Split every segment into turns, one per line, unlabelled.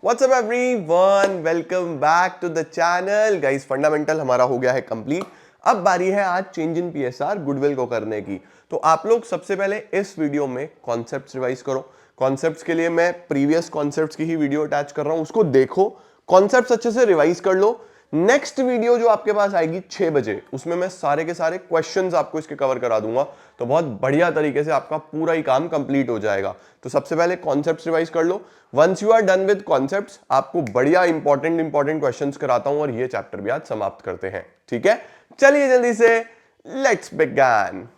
What's up everyone? Welcome back to the channel. Guys, fundamental हमारा हो गया है कंप्लीट। अब बारी है आज चेंज इन पीएसआर गुडविल को करने की। तो आप लोग सबसे पहले इस वीडियो में कॉन्सेप्ट्स रिवाइज करो। कॉन्सेप्ट्स के लिए मैं प्रीवियस कॉन्सेप्ट्स की ही वीडियो अटैच कर रहा हूं, उसको देखो, कॉन्सेप्ट्स अच्छे से रिवाइज कर लो। नेक्स्ट वीडियो जो आपके पास आएगी 6 बजे, उसमें मैं सारे के सारे क्वेश्चंस आपको इसके कवर करा दूंगा। तो बहुत बढ़िया तरीके से आपका पूरा ही काम कंप्लीट हो जाएगा। तो सबसे पहले कॉन्सेप्ट्स रिवाइज कर लो। Once you are done with concepts, आपको बढ़िया इंपॉर्टेंट क्वेश्चंस कराता हूं और ये चैप्टर भी आज समाप्त करते हैं। ठीक है, चलिए जल्दी से लेट्स बिगिन।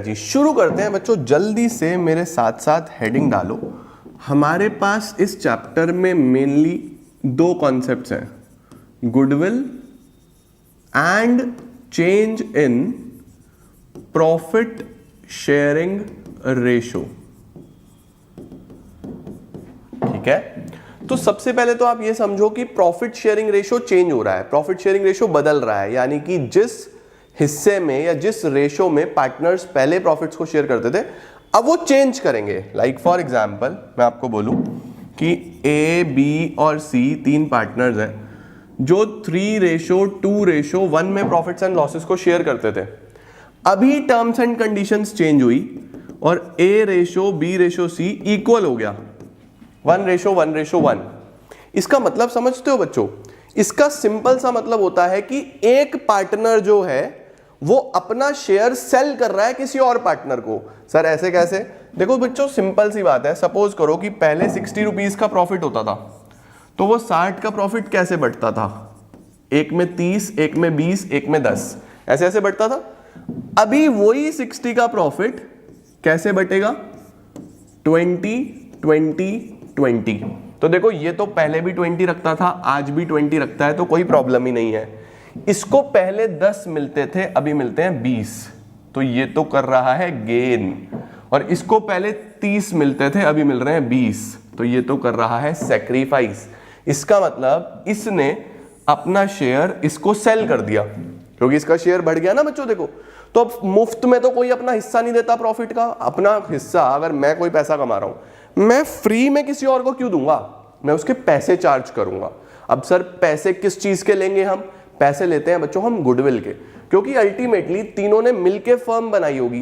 जी शुरू करते हैं बच्चों, जल्दी से मेरे साथ साथ हेडिंग डालो। हमारे पास इस चैप्टर में मेनली दो कॉन्सेप्ट्स हैं, goodwill and change in profit sharing ratio. ठीक है, तो सबसे पहले तो आप ये समझो कि प्रॉफिट शेयरिंग रेशो चेंज हो रहा है, प्रॉफिट शेयरिंग रेशो बदल रहा है। यानी कि जिस हिस्से में या जिस रेशो में पार्टनर्स पहले प्रॉफिट्स को शेयर करते थे, अब वो चेंज करेंगे। लाइक फॉर एग्जांपल मैं आपको बोलूं कि ए, बी और सी तीन पार्टनर्स हैं जो 3:2:1 में प्रॉफिट्स एंड लॉसेस को शेयर करते थे। अभी टर्म्स एंड कंडीशंस चेंज हुई और ए रेशो बी रेशो सी इक्वल हो गया 1:1:1। इसका मतलब समझते हो बच्चों? इसका सिंपल सा मतलब होता है कि एक पार्टनर जो है वो अपना शेयर सेल कर रहा है किसी और पार्टनर को। सर ऐसे कैसे? देखो बच्चों, सिंपल सी बात है। सपोज करो कि पहले 60 रुपीज का प्रॉफिट होता था, तो वो 60 का प्रॉफिट कैसे बढ़ता था? एक में 30, एक में 20, एक में 10, ऐसे ऐसे बढ़ता था। अभी वही 60 का प्रॉफिट कैसे बटेगा? 20, 20, 20। तो देखो, ये तो पहले भी 20 रखता था, आज भी 20 रखता है, तो कोई प्रॉब्लम ही नहीं है। इसको पहले 10 मिलते थे, अभी मिलते हैं 20, तो ये तो कर रहा है गेन। और इसको पहले 30 मिलते थे, अभी मिल रहे हैं 20, तो ये तो कर रहा है सैक्रिफाइस। इसका मतलब इसने अपना शेयर इसको सेल कर दिया, क्योंकि इसका शेयर बढ़ गया ना बच्चों। देखो, तो अब मुफ्त में तो कोई अपना हिस्सा नहीं देता प्रॉफिट का। अपना हिस्सा, अगर मैं कोई पैसा कमा रहा हूं, मैं फ्री में किसी और को क्यों दूंगा? मैं उसके पैसे चार्ज करूंगा। अब सर पैसे किस चीज के लेंगे? हम पैसे लेते हैं बच्चों हम गुडविल के, क्योंकि अल्टीमेटली तीनों ने मिलके फर्म बनाई होगी,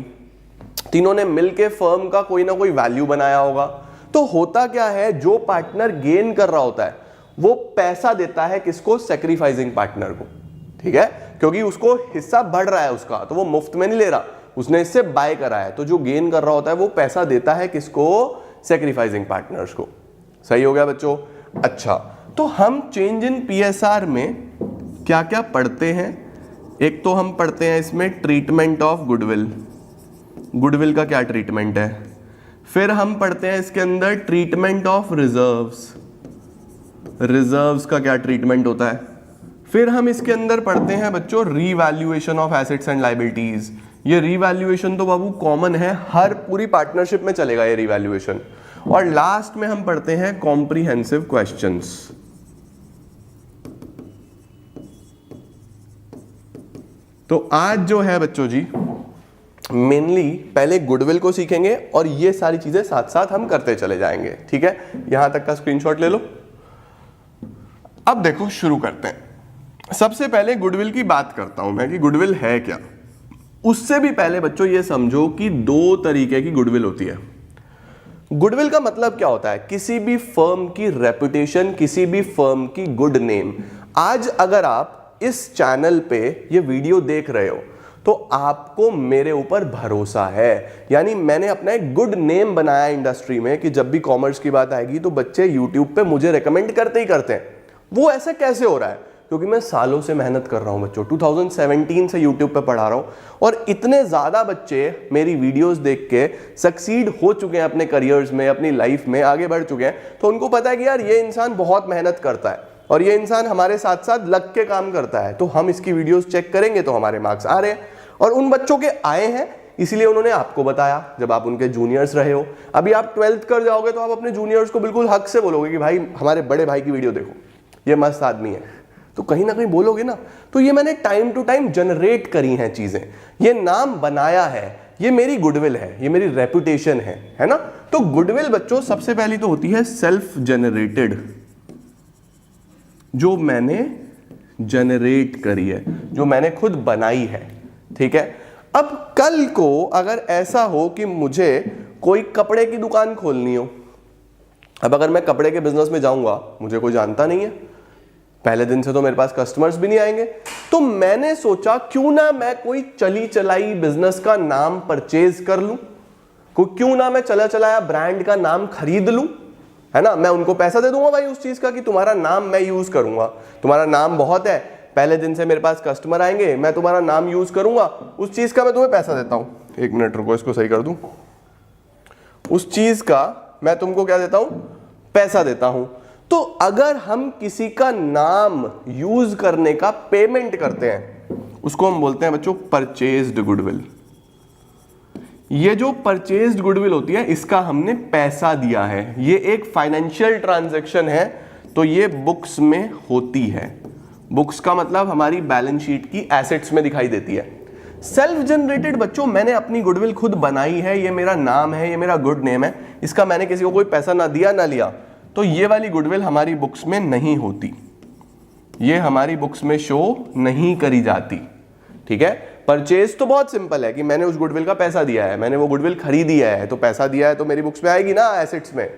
तीनों ने मिलके फर्म का कोई ना कोई वैल्यू बनाया होगा। तो होता क्या है, जो पार्टनर गेन कर रहा होता है वो पैसा देता है किसको? सैक्रिफाइसिंग पार्टनर को। ठीक है, क्योंकि उसको हिस्सा बढ़ रहा है उसका, तो वो मुफ्त में नहीं ले रहा, उसने इससे बाय करा है। तो जो गेन कर रहा होता है वो पैसा देता है किसको? सैक्रिफाइसिंग पार्टनर्स को। सही हो गया बच्चों? अच्छा, तो हम चेंज इन पीएसआर में क्या क्या पढ़ते हैं? एक तो हम पढ़ते हैं इसमें ट्रीटमेंट ऑफ गुडविल, गुडविल का क्या ट्रीटमेंट है। फिर हम पढ़ते हैं इसके अंदर ट्रीटमेंट ऑफ रिजर्व्स, रिजर्व्स का क्या ट्रीटमेंट होता है। फिर हम इसके अंदर पढ़ते हैं बच्चों revaluation of assets and liabilities. ये रीवैल्यूएशन तो बाबू कॉमन है, हर पूरी पार्टनरशिप में चलेगा ये रीवैल्यूएशन। और लास्ट में हम पढ़ते हैं कॉम्प्रिहेंसिव क्वेश्चंस। तो आज जो है बच्चों जी, मेनली पहले गुडविल को सीखेंगे और ये सारी चीजें साथ साथ हम करते चले जाएंगे। ठीक है, यहां तक का स्क्रीनशॉट ले लो। अब देखो, शुरू करते हैं। सबसे पहले गुडविल की बात करता हूं मैं कि गुडविल है क्या। उससे भी पहले बच्चों ये समझो कि दो तरीके की गुडविल होती है। गुडविल का मतलब क्या होता है? किसी भी फर्म की रेपुटेशन, किसी भी फर्म की गुड नेम। आज अगर आप इस चैनल पे ये वीडियो देख रहे हो तो आपको मेरे ऊपर भरोसा है, यानी मैंने अपना एक गुड नेम बनाया इंडस्ट्री में कि जब भी कॉमर्स की बात आएगी तो बच्चे यूट्यूब पे मुझे रेकमेंड करते ही करते हैं। वो ऐसा कैसे हो रहा है? क्योंकि मैं सालों से मेहनत कर रहा हूं बच्चों, 2017 से यूट्यूब पे पढ़ा रहा हूं और इतने ज्यादा बच्चे मेरी वीडियोस देख के सक्सीड हो चुके हैं अपने करियर्स में, अपनी लाइफ में आगे बढ़ चुके हैं। तो उनको पता है कि यार ये इंसान बहुत मेहनत करता है और ये इंसान हमारे साथ साथ लग के काम करता है, तो हम इसकी वीडियोस चेक करेंगे तो हमारे मार्क्स आ रहे हैं। और उन बच्चों के आए हैं, इसलिए उन्होंने आपको बताया जब आप उनके जूनियर्स रहे हो। अभी आप 12th कर जाओगे तो आप अपने जूनियर्स को बिल्कुल हक से बोलोगे कि भाई हमारे बड़े भाई की वीडियो देखो। ये मस्त आदमी है, तो कहीं ना कहीं बोलोगे ना। तो ये मैंने टाइम टू टाइम जनरेट करी हैं चीजें, ये नाम बनाया है, ये मेरी गुडविल है, ये मेरी रेपुटेशन है ना। तो गुडविल बच्चों सबसे पहली तो होती है सेल्फ जनरेटेड, जो मैंने जनरेट करी है, जो मैंने खुद बनाई है, ठीक है। अब कल को अगर ऐसा हो कि मुझे कोई कपड़े की दुकान खोलनी हो, अब अगर मैं कपड़े के बिजनेस में जाऊंगा, मुझे कोई जानता नहीं है, पहले दिन से तो मेरे पास कस्टमर्स भी नहीं आएंगे, तो मैंने सोचा क्यों ना मैं कोई चली चलाई बिजनेस का नाम परचेज कर लूं, क्यों ना मैं चला चलाया ब्रांड का नाम खरीद लूं, है ना। मैं उनको पैसा दे दूंगा भाई उस चीज का कि तुम्हारा नाम मैं यूज करूंगा, तुम्हारा नाम बहुत है, पहले दिन से मेरे पास कस्टमर आएंगे, मैं तुम्हारा नाम यूज करूंगा, उस चीज का मैं तुम्हें पैसा देता हूं। एक मिनट रुको, इसको सही कर दूं। उस चीज का मैं तुमको क्या देता हूं, पैसा देता हूं। तो अगर हम किसी का नाम यूज करने का पेमेंट करते हैं, उसको हम बोलते हैं बच्चों परचेज्ड गुडविल। ये जो परचेज्ड गुडविल होती है, इसका हमने पैसा दिया है, ये एक फाइनेंशियल ट्रांजैक्शन है, तो ये बुक्स में होती है। बुक्स का मतलब हमारी बैलेंस शीट की एसेट्स में दिखाई देती है। सेल्फ जनरेटेड बच्चों, मैंने अपनी गुडविल खुद बनाई है, ये मेरा नाम है, ये मेरा गुड नेम है, इसका मैंने किसी को कोई पैसा ना दिया ना लिया, तो ये वाली गुडविल हमारी बुक्स में नहीं होती, ये हमारी बुक्स में शो नहीं करी जाती, ठीक है। परचेज तो बहुत सिंपल है कि मैंने उस गुडविल का पैसा दिया है, मैंने वो गुडविल खरीदी है, तो पैसा दिया है तो मेरी बुक्स में आएगी ना एसेट्स में,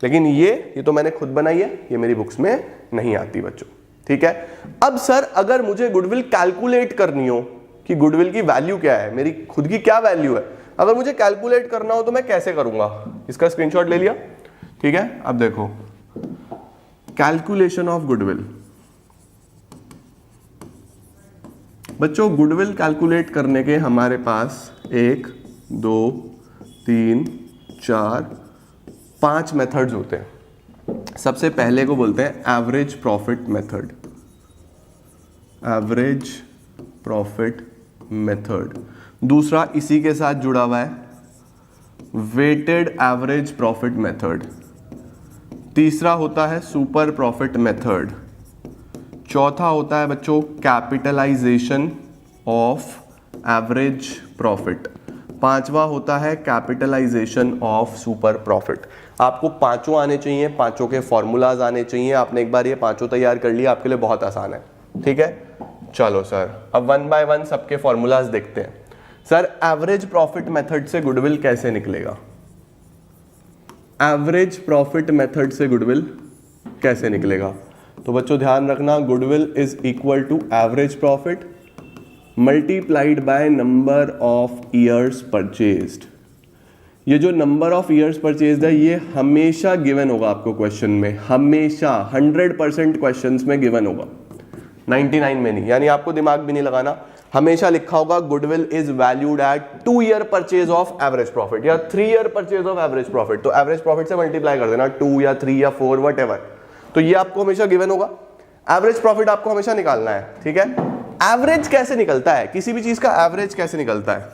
लेकिन ये तो मैंने खुद बनाई है, ये मेरी बुक्स में नहीं आती बच्चों, ठीक है। अब सर अगर मुझे गुडविल कैलकुलेट करनी हो कि गुडविल की वैल्यू क्या है, मेरी खुद की क्या वैल्यू है, अगर मुझे कैलकुलेट करना हो तो मैं कैसे करूंगा, इसका स्क्रीनशॉट ले लिया, ठीक है। अब देखो कैलकुलेशन ऑफ गुडविल बच्चों, गुडविल कैलकुलेट करने के हमारे पास 1 2 3 4 5 मेथड्स होते हैं। सबसे पहले को बोलते हैं average profit method, average profit method. दूसरा इसी के साथ जुड़ा हुआ है वेटेड एवरेज प्रॉफिट मेथड। तीसरा होता है सुपर प्रॉफिट मेथड। चौथा होता है बच्चों कैपिटलाइजेशन ऑफ एवरेज प्रॉफिट। पांचवा होता है कैपिटलाइजेशन ऑफ सुपर प्रॉफिट। आपको पांचों आने चाहिए, पांचों के फॉर्मूलाज आने चाहिए। आपने एक बार ये पांचों तैयार कर लिया, आपके लिए बहुत आसान है, ठीक है। चलो सर अब 1 बाय 1 सबके फॉर्मूलाज देखते हैं। सर एवरेज प्रॉफिट मेथड से गुडविल कैसे निकलेगा, एवरेज प्रॉफिट मेथड से गुडविल कैसे निकलेगा? तो बच्चों ध्यान रखना, goodwill is equal to average profit multiplied by number of years purchased. ये जो नंबर ऑफ ईयर्स परचेज्ड है ये हमेशा गिवन होगा आपको क्वेश्चन में, हमेशा 100% क्वेश्चंस में गिवन होगा, 99 में नहीं। यानी आपको दिमाग भी नहीं लगाना, हमेशा लिखा होगा goodwill is valued at 2 year purchase of average profit या 3 year purchase of average profit. तो एवरेज प्रॉफिट से मल्टीप्लाई कर देना 2 या 3 या 4 व्हाटएवर। तो ये आपको हमेशा गिवन होगा। एवरेज प्रॉफिट आपको हमेशा निकालना है, ठीक है। एवरेज कैसे निकलता है, किसी भी चीज का एवरेज कैसे निकलता है?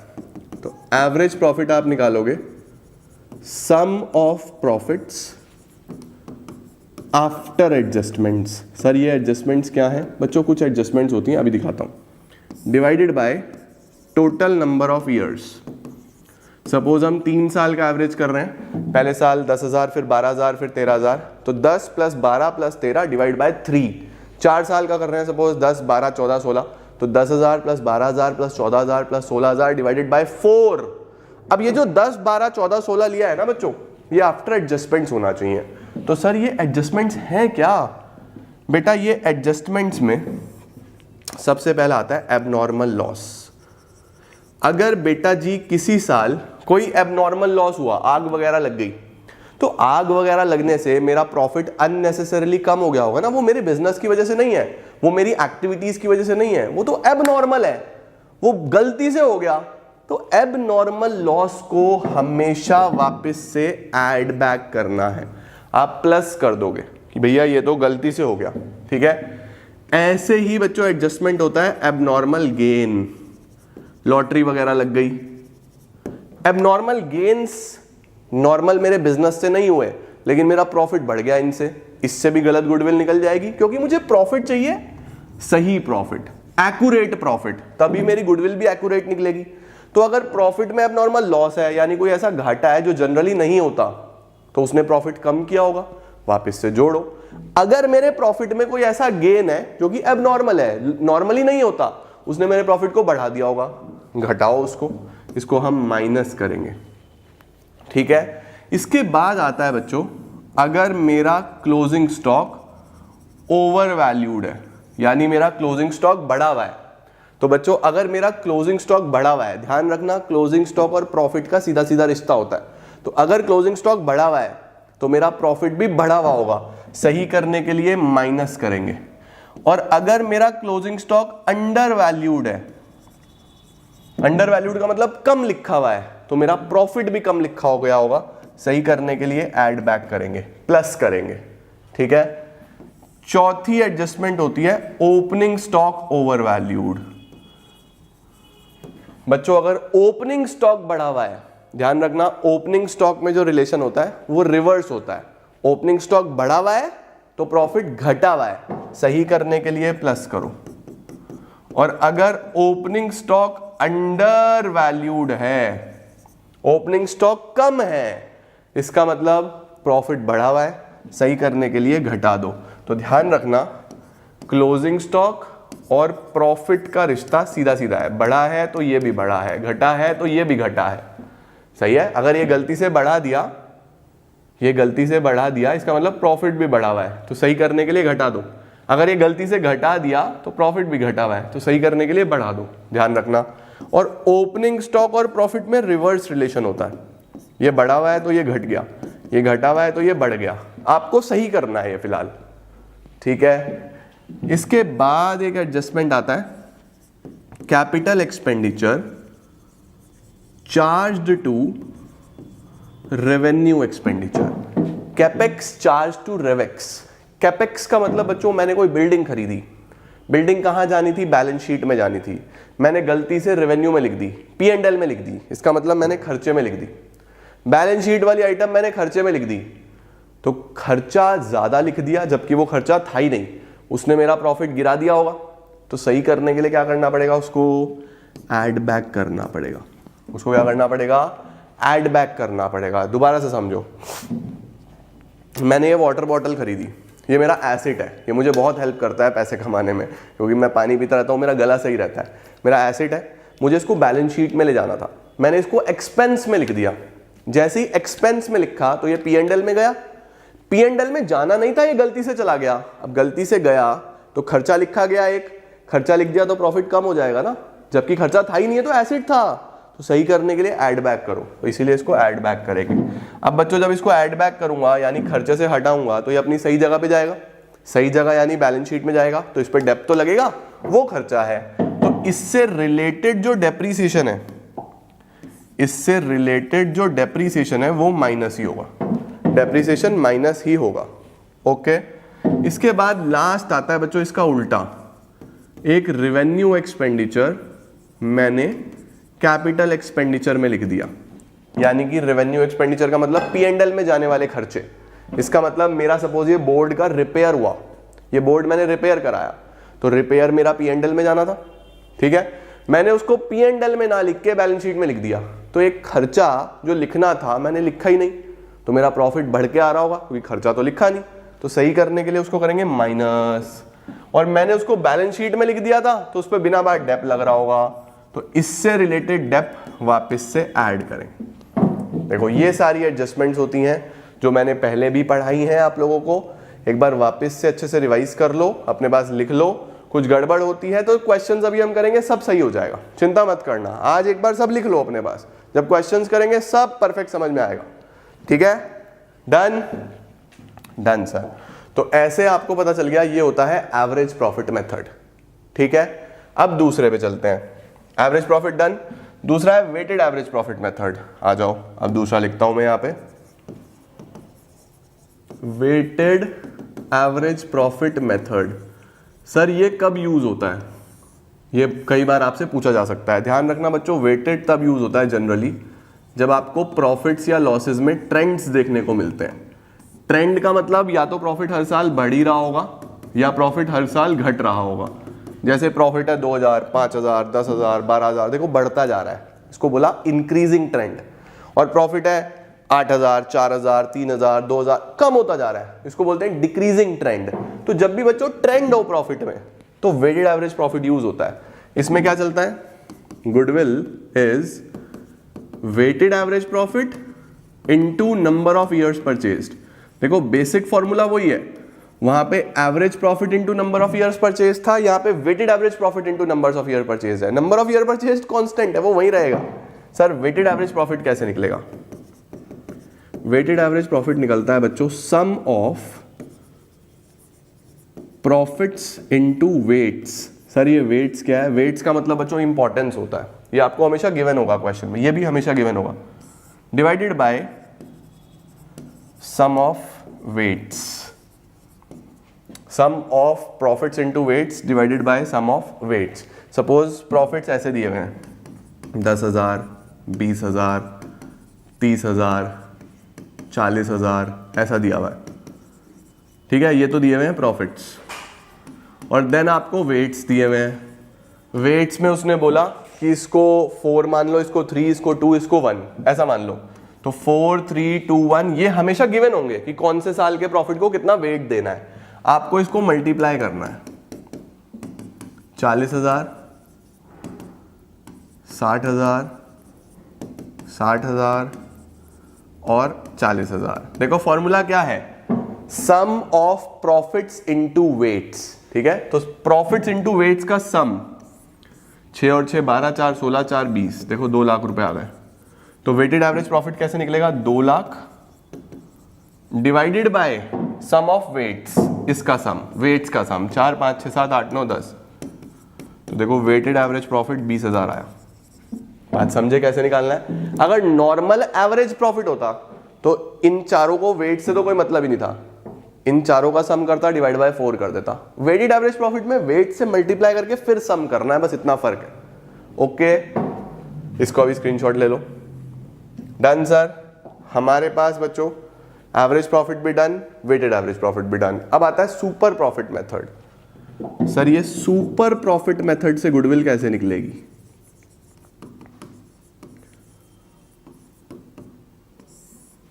तो एवरेज प्रॉफिट आप निकालोगे sum of profits after adjustments. Sir ये एडजस्टमेंट्स क्या है बच्चों? कुछ एडजस्टमेंट्स होती हैं, अभी दिखाता हूं। Divided by total number of years. Suppose हम 3 साल का एवरेज कर रहे हैं, पहले साल 10,000, फिर 12,000, फिर 13,000, तो 10 + 12 + 13 डिवाइड बाय 3। 4 साल का कर रहे हैं, सपोज 10, 12, 14, 16, तो 10,000 + 12,000 + 14,000 + 16,000 डिवाइडेड बाय 4। अब ये जो 10, 12, 14, 16 लिया है ना बच्चों, ये आफ्टर एडजस्टमेंट्स होना चाहिए। तो सर ये एडजस्टमेंट्स हैं क्या? बेटा ये एडजस्टमेंट्स में सबसे पहला आता है एबनॉर्मल लॉस। अगर बेटा जी किसी साल कोई एबनॉर्मल लॉस हुआ, आग वगैरह लग गई, तो आग वगैरह लगने से मेरा प्रॉफिट अननेसेसरीली कम हो गया होगा ना, वो मेरे बिजनेस की वजह से नहीं है, वो मेरी एक्टिविटीज की वजह से नहीं है, वो तो एबनॉर्मल है, वो गलती से हो गया। तो एबनॉर्मल लॉस को हमेशा वापस से ऐड बैक करना है। आप प्लस कर दोगे कि भैया ये तो गलती से हो गया, ठीक है। ऐसे ही बच्चों एडजस्टमेंट होता है एबनॉर्मल गेन। लॉटरी वगैरह लग गई, एबनॉर्मल गेन्स नॉर्मल मेरे बिजनेस से नहीं हुए, लेकिन मेरा प्रॉफिट बढ़ गया इनसे, इससे भी गलत गुडविल निकल जाएगी, क्योंकि मुझे प्रॉफिट चाहिए सही प्रॉफिट, एक्यूरेट प्रॉफिट, तभी मेरी गुडविल भी एक्यूरेट निकलेगी। तो अगर प्रॉफिट में अब नॉर्मल लॉस है, यानी कोई ऐसा घाटा है जो जनरली नहीं होता, तो उसने प्रॉफिट कम किया होगा, वापस से जोड़ो। अगर मेरे प्रॉफिट में कोई ऐसा गेन है जो कि अब नॉर्मल है, नॉर्मली नहीं होता, उसने मेरे प्रॉफिट को बढ़ा दिया होगा, घटाओ उसको, इसको हम माइनस करेंगे। ठीक है, इसके बाद आता है बच्चों, अगर मेरा क्लोजिंग स्टॉक ओवर वैल्यूड है, यानी मेरा क्लोजिंग स्टॉक बढ़ा हुआ है। तो बच्चों अगर मेरा क्लोजिंग स्टॉक बढ़ा हुआ है, ध्यान रखना क्लोजिंग स्टॉक और प्रॉफिट का सीधा सीधा रिश्ता होता है। तो अगर क्लोजिंग स्टॉक बढ़ा हुआ है तो मेरा प्रॉफिट भी बढ़ा हुआ होगा, सही करने के लिए माइनस करेंगे। और अगर मेरा क्लोजिंग स्टॉक अंडर वैल्यूड है, अंडर वैल्यूड का मतलब कम लिखा हुआ है, तो मेरा प्रॉफिट भी कम लिखा हो गया होगा, सही करने के लिए ऐड बैक करेंगे, प्लस करेंगे। ठीक है, चौथी एडजस्टमेंट होती है ओपनिंग स्टॉक ओवर वैल्यूड। बच्चों अगर ओपनिंग स्टॉक बढ़ा हुआ है, ध्यान रखना ओपनिंग स्टॉक में जो रिलेशन होता है वो रिवर्स होता है। ओपनिंग स्टॉक बढ़ा हुआ है तो प्रॉफिट घटा हुआ है, सही करने के लिए प्लस करो। और अगर ओपनिंग स्टॉक अंडर वैल्यूड है, ओपनिंग स्टॉक कम है, इसका मतलब प्रॉफिट बढ़ा हुआ है, सही करने के लिए घटा दो। तो ध्यान रखना क्लोजिंग स्टॉक और प्रॉफिट का रिश्ता सीधा सीधा है, बढ़ा है तो ये भी बढ़ा है, घटा है तो ये भी घटा है। सही है, अगर ये गलती से बढ़ा दिया, ये गलती से बढ़ा दिया, इसका मतलब प्रॉफिट भी बढ़ा हुआ है, तो सही करने के लिए घटा दो। अगर ये गलती से घटा दिया तो प्रॉफिट भी घटा हुआ है, तो सही करने के लिए बढ़ा दो, ध्यान रखना। और ओपनिंग स्टॉक और प्रॉफिट में रिवर्स रिलेशन होता है, ये बढ़ा हुआ है तो ये घट गया, ये घटा हुआ है तो ये बढ़ गया, आपको सही करना है ये फिलहाल। ठीक है, इसके बाद एक एडजस्टमेंट आता है capital expenditure charged to revenue expenditure, capex charge to revex. Capex का मतलब बच्चों मैंने कोई बिल्डिंग खरीदी, बिल्डिंग कहां जानी थी, बैलेंस शीट में जानी थी, मैंने गलती से रेवेन्यू में लिख दी, P&L में लिख दी, इसका मतलब मैंने खर्चे में लिख दी। बैलेंस शीट वाली आइटम मैंने खर्चे में लिख दी, तो खर्चा ज्यादा लिख दिया जबकि वो खर्चा था ही नहीं, उसने मेरा प्रॉफिट गिरा दिया होगा। तो सही करने के लिए क्या करना पड़ेगा, उसको ऐड बैक करना पड़ेगा। उसको क्या करना पड़ेगा, ऐड बैक करना पड़ेगा। दोबारा से समझो, मैंने ये वाटर बॉटल खरीदी, ये मेरा एसेट है, ये मुझे बहुत हेल्प करता है पैसे कमाने में, क्योंकि मैं पानी पीता रहता हूँ, मेरा गला सही रहता है, मेरा एसेट है। मुझे इसको बैलेंस शीट में ले जाना था, मैंने इसको एक्सपेंस में लिख दिया। जैसे ही एक्सपेंस में लिखा तो ये P&L में गया, P&L में जाना नहीं था, ये गलती से चला गया। अब गलती से गया तो खर्चा लिखा गया, एक खर्चा लिख दिया तो प्रॉफिट कम हो जाएगा ना, जबकि खर्चा था ही नहीं है, तो एसेट था। तो सही करने के लिए ऐड बैक करो, तो इसीलिए इसको ऐड बैक करेंगे। अब बच्चों जब इसको ऐड बैक करूंगा यानी खर्चे से हटाऊंगा तो ये अपनी सही जगह पे जाएगा, सही जगह यानी बैलेंस शीट में जाएगा, तो इस पर डेप्थ तो लगेगा, वो खर्चा है। तो इससे रिलेटेड जो डेप्रीसिएशन है, इससे रिलेटेड जो डेप्रीसिएशन है वो माइनस ही होगा, डेप्रीसिएशन माइनस ही होगा। ओके, इसके बाद लास्ट आता है बच्चों इसका उल्टा, एक रेवेन्यू एक्सपेंडिचर मैंने कैपिटल एक्सपेंडिचर में लिख दिया। यानी कि रेवेन्यू एक्सपेंडिचर का मतलब P&L में जाने वाले खर्चे। इसका मतलब मेरा सपोज ये बोर्ड का रिपेयर हुआ, ये बोर्ड मैंने रिपेयर कराया, तो रिपेयर मेरा P&L में जाना था। ठीक है, मैंने उसको P&L में ना लिख के बैलेंस शीट में लिख दिया, तो एक खर्चा जो लिखना था मैंने लिखा ही नहीं, तो मेरा प्रॉफिट बढ़ के आ रहा होगा, क्योंकि खर्चा तो लिखा नहीं। तो सही करने के लिए उसको करेंगे माइनस, और मैंने उसको बैलेंस शीट में लिख दिया था तो उस पर बिना बात डेप लग रहा होगा, तो इससे रिलेटेड डेप वापस से ऐड करें। देखो ये सारी एडजस्टमेंट्स होती हैं जो मैंने पहले भी पढ़ाई हैं आप लोगों को, एक बार वापस से अच्छे से रिवाइज कर लो, अपने पास लिख लो। कुछ गड़बड़ होती है तो क्वेश्चंस अभी हम करेंगे, सब सही हो जाएगा, चिंता मत करना। आज एक बार सब लिख लो अपने पास, जब क्वेश्चंस करेंगे सब परफेक्ट समझ में आएगा। ठीक है, डन डन सर। तो ऐसे आपको पता चल गया ये होता है एवरेज प्रॉफिट मेथड। ठीक है, अब दूसरे पे चलते हैं। एवरेज प्रॉफिट डन, दूसरा है वेटेड एवरेज प्रॉफिट मेथड। आ जाओ, अब दूसरा लिखता हूं मैं यहां पे, weighted average profit method. Sir ये कब यूज होता है, ये कई बार आपसे पूछा जा सकता है। ध्यान रखना बच्चों, वेटेड तब यूज होता है जनरली जब आपको प्रॉफिट्स या लॉसेस में ट्रेंड्स देखने को मिलते हैं। ट्रेंड का मतलब या तो प्रॉफिट हर साल बढ़ ही रहा होगा या प्रॉफिट हर साल घट रहा होगा। जैसे प्रॉफिट है 2000, 5000, 10,000, 12,000, देखो बढ़ता जा रहा है, इसको बोला इंक्रीजिंग ट्रेंड। और प्रॉफिट है 8,000, 4,000, 3,000, 2,000, कम होता जा रहा है, इसको बोलते हैं डिक्रीजिंग ट्रेंड। तो जब भी बच्चों ट्रेंड हो प्रॉफिट में तो वेटेड एवरेज प्रॉफिट यूज होता है। इसमें क्या चलता है, goodwill is weighted average profit into number of years purchased. देखो बेसिक फॉर्मूला वही है, वहां पे average profit into number of years purchase था, यहां पे weighted average profit into numbers of year purchase है। Number of year purchase constant है, वो वही रहेगा। सर वेटेड एवरेज प्रॉफिट कैसे निकलेगा? वेटेड एवरेज प्रॉफिट निकलता है बच्चों sum of profits into weights. Sir ये वेट्स क्या है? वेट्स का मतलब बच्चों इंपॉर्टेंस होता है, ये आपको हमेशा गिवन होगा क्वेश्चन में, ये भी हमेशा गिवन होगा। Divided by sum of weights, sum of profits into weights divided by sum of weights. Suppose profits ऐसे दिए हुए हैं 10,000, 20,000, 30,000, 40,000, ऐसा दिया हुआ है, ठीक है, ये तो दिए हुए हैं प्रॉफिट्स। और देन आपको वेट्स दिए हुए हैं। वेट्स में उसने बोला कि इसको 4 मान लो, इसको 3, इसको 2, इसको 1, ऐसा मान लो। तो 4, 3, 2, 1 ये हमेशा गिवन होंगे कि कौन से साल के प्रॉफिट को कितना वेट देना है। आपको इसको मल्टीप्लाई करना है, 40,000, 60,000, 60,000 और 40,000। देखो फॉर्मूला क्या है, सम ऑफ प्रॉफिट्स इनटू वेट्स, ठीक है। तो प्रॉफिट्स इनटू वेट्स का सम 6 और 6 12, 4 16, 4 20, देखो 2 लाख रुपए आ गए। तो वेटेड एवरेज प्रॉफिट कैसे निकलेगा? 2 lakh divided by sum of weights, इसका सम, वेट्स का सम 4, 5, 6, 7, 8, 9, 10। तो देखो वेटेड एवरेज प्रॉफिट 20,000 आया। बात समझे कैसे निकालना है? अगर नॉर्मल एवरेज प्रॉफिट होता तो इन चारों को वेट से तो कोई मतलब ही नहीं था, इन चारों का सम करता, डिवाइड बाय 4 कर देता। वेटेड एवरेज प्रॉफिट में वेट से मल्टीप्लाई करके फिर सम करना है, बस इतना फर्क है। ओके, इसको अभी स्क्रीनशॉट ले लो। डन सर, हमारे पास बच्चों एवरेज प्रॉफिट भी डन, वेटेड एवरेज प्रॉफिट भी डन। अब आता है सुपर प्रॉफिट मेथड। सर ये सुपर प्रॉफिट मेथड से गुडविल कैसे निकलेगी?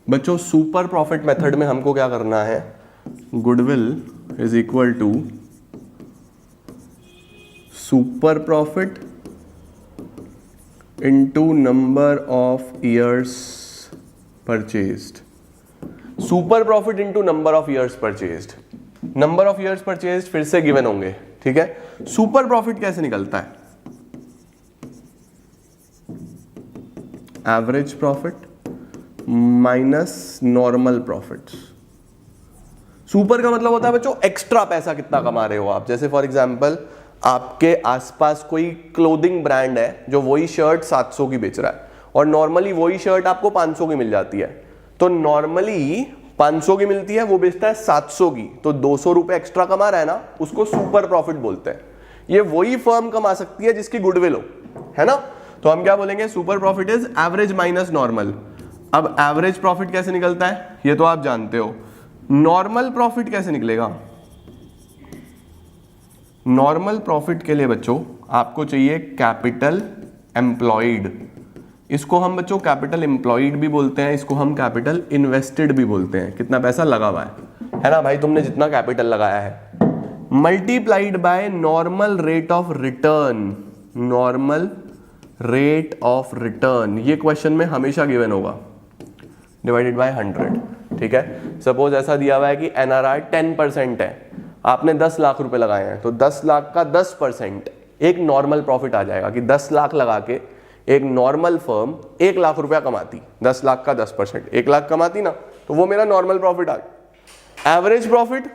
बच्चों सुपर प्रॉफिट मेथड में हमको क्या करना है, goodwill is equal to super profit into number of years purchased. Super profit into number of years purchased. Number of years purchased फिर से गिवन होंगे, ठीक है। सुपर प्रॉफिट कैसे निकलता है? Average profit minus normal profits. Super का मतलब होता है बच्चों एक्स्ट्रा पैसा कितना कमा रहे हो आप। जैसे फॉर एग्जांपल आपके आसपास कोई क्लोथिंग ब्रांड है जो वही शर्ट 700 की बेच रहा है और नॉर्मली वही शर्ट आपको 500 की मिल जाती है। तो नॉर्मली 500 की मिलती है, वो बेचता है 700 की, तो 200 रुपए एक्स्ट्रा कमा रहा है ना, उसको सुपर प्रॉफिट बोलते हैं। ये वही फर्म कमा सकती है जिसकी गुडविल हो, है ना। तो हम क्या बोलेंगे, super profit is average minus normal. अब एवरेज प्रॉफिट कैसे निकलता है ये तो आप जानते हो। नॉर्मल प्रॉफिट कैसे निकलेगा? नॉर्मल प्रॉफिट के लिए बच्चों आपको चाहिए कैपिटल एम्प्लॉयड। इसको हम बच्चों कैपिटल एम्प्लॉयड भी बोलते हैं, इसको हम कैपिटल इन्वेस्टेड भी बोलते हैं। कितना पैसा लगा हुआ है ना भाई, तुमने जितना कैपिटल लगाया है, multiplied by normal rate of return. Normal rate of return ये क्वेश्चन में हमेशा गिवन होगा, डिवाइडेड बाय 100, ठीक है। सपोज ऐसा दिया हुआ है कि NRR 10% है, आपने 10 लाख रुपए लगाए हैं, तो 10 लाख का 10% एक नॉर्मल प्रॉफिट आ जाएगा कि 10 लाख लगा के एक नॉर्मल फर्म 1 लाख रुपया कमाती, 10 लाख का 10%, 1 लाख कमाती ना, तो वो मेरा नॉर्मल प्रॉफिट आ गया। एवरेज प्रॉफिट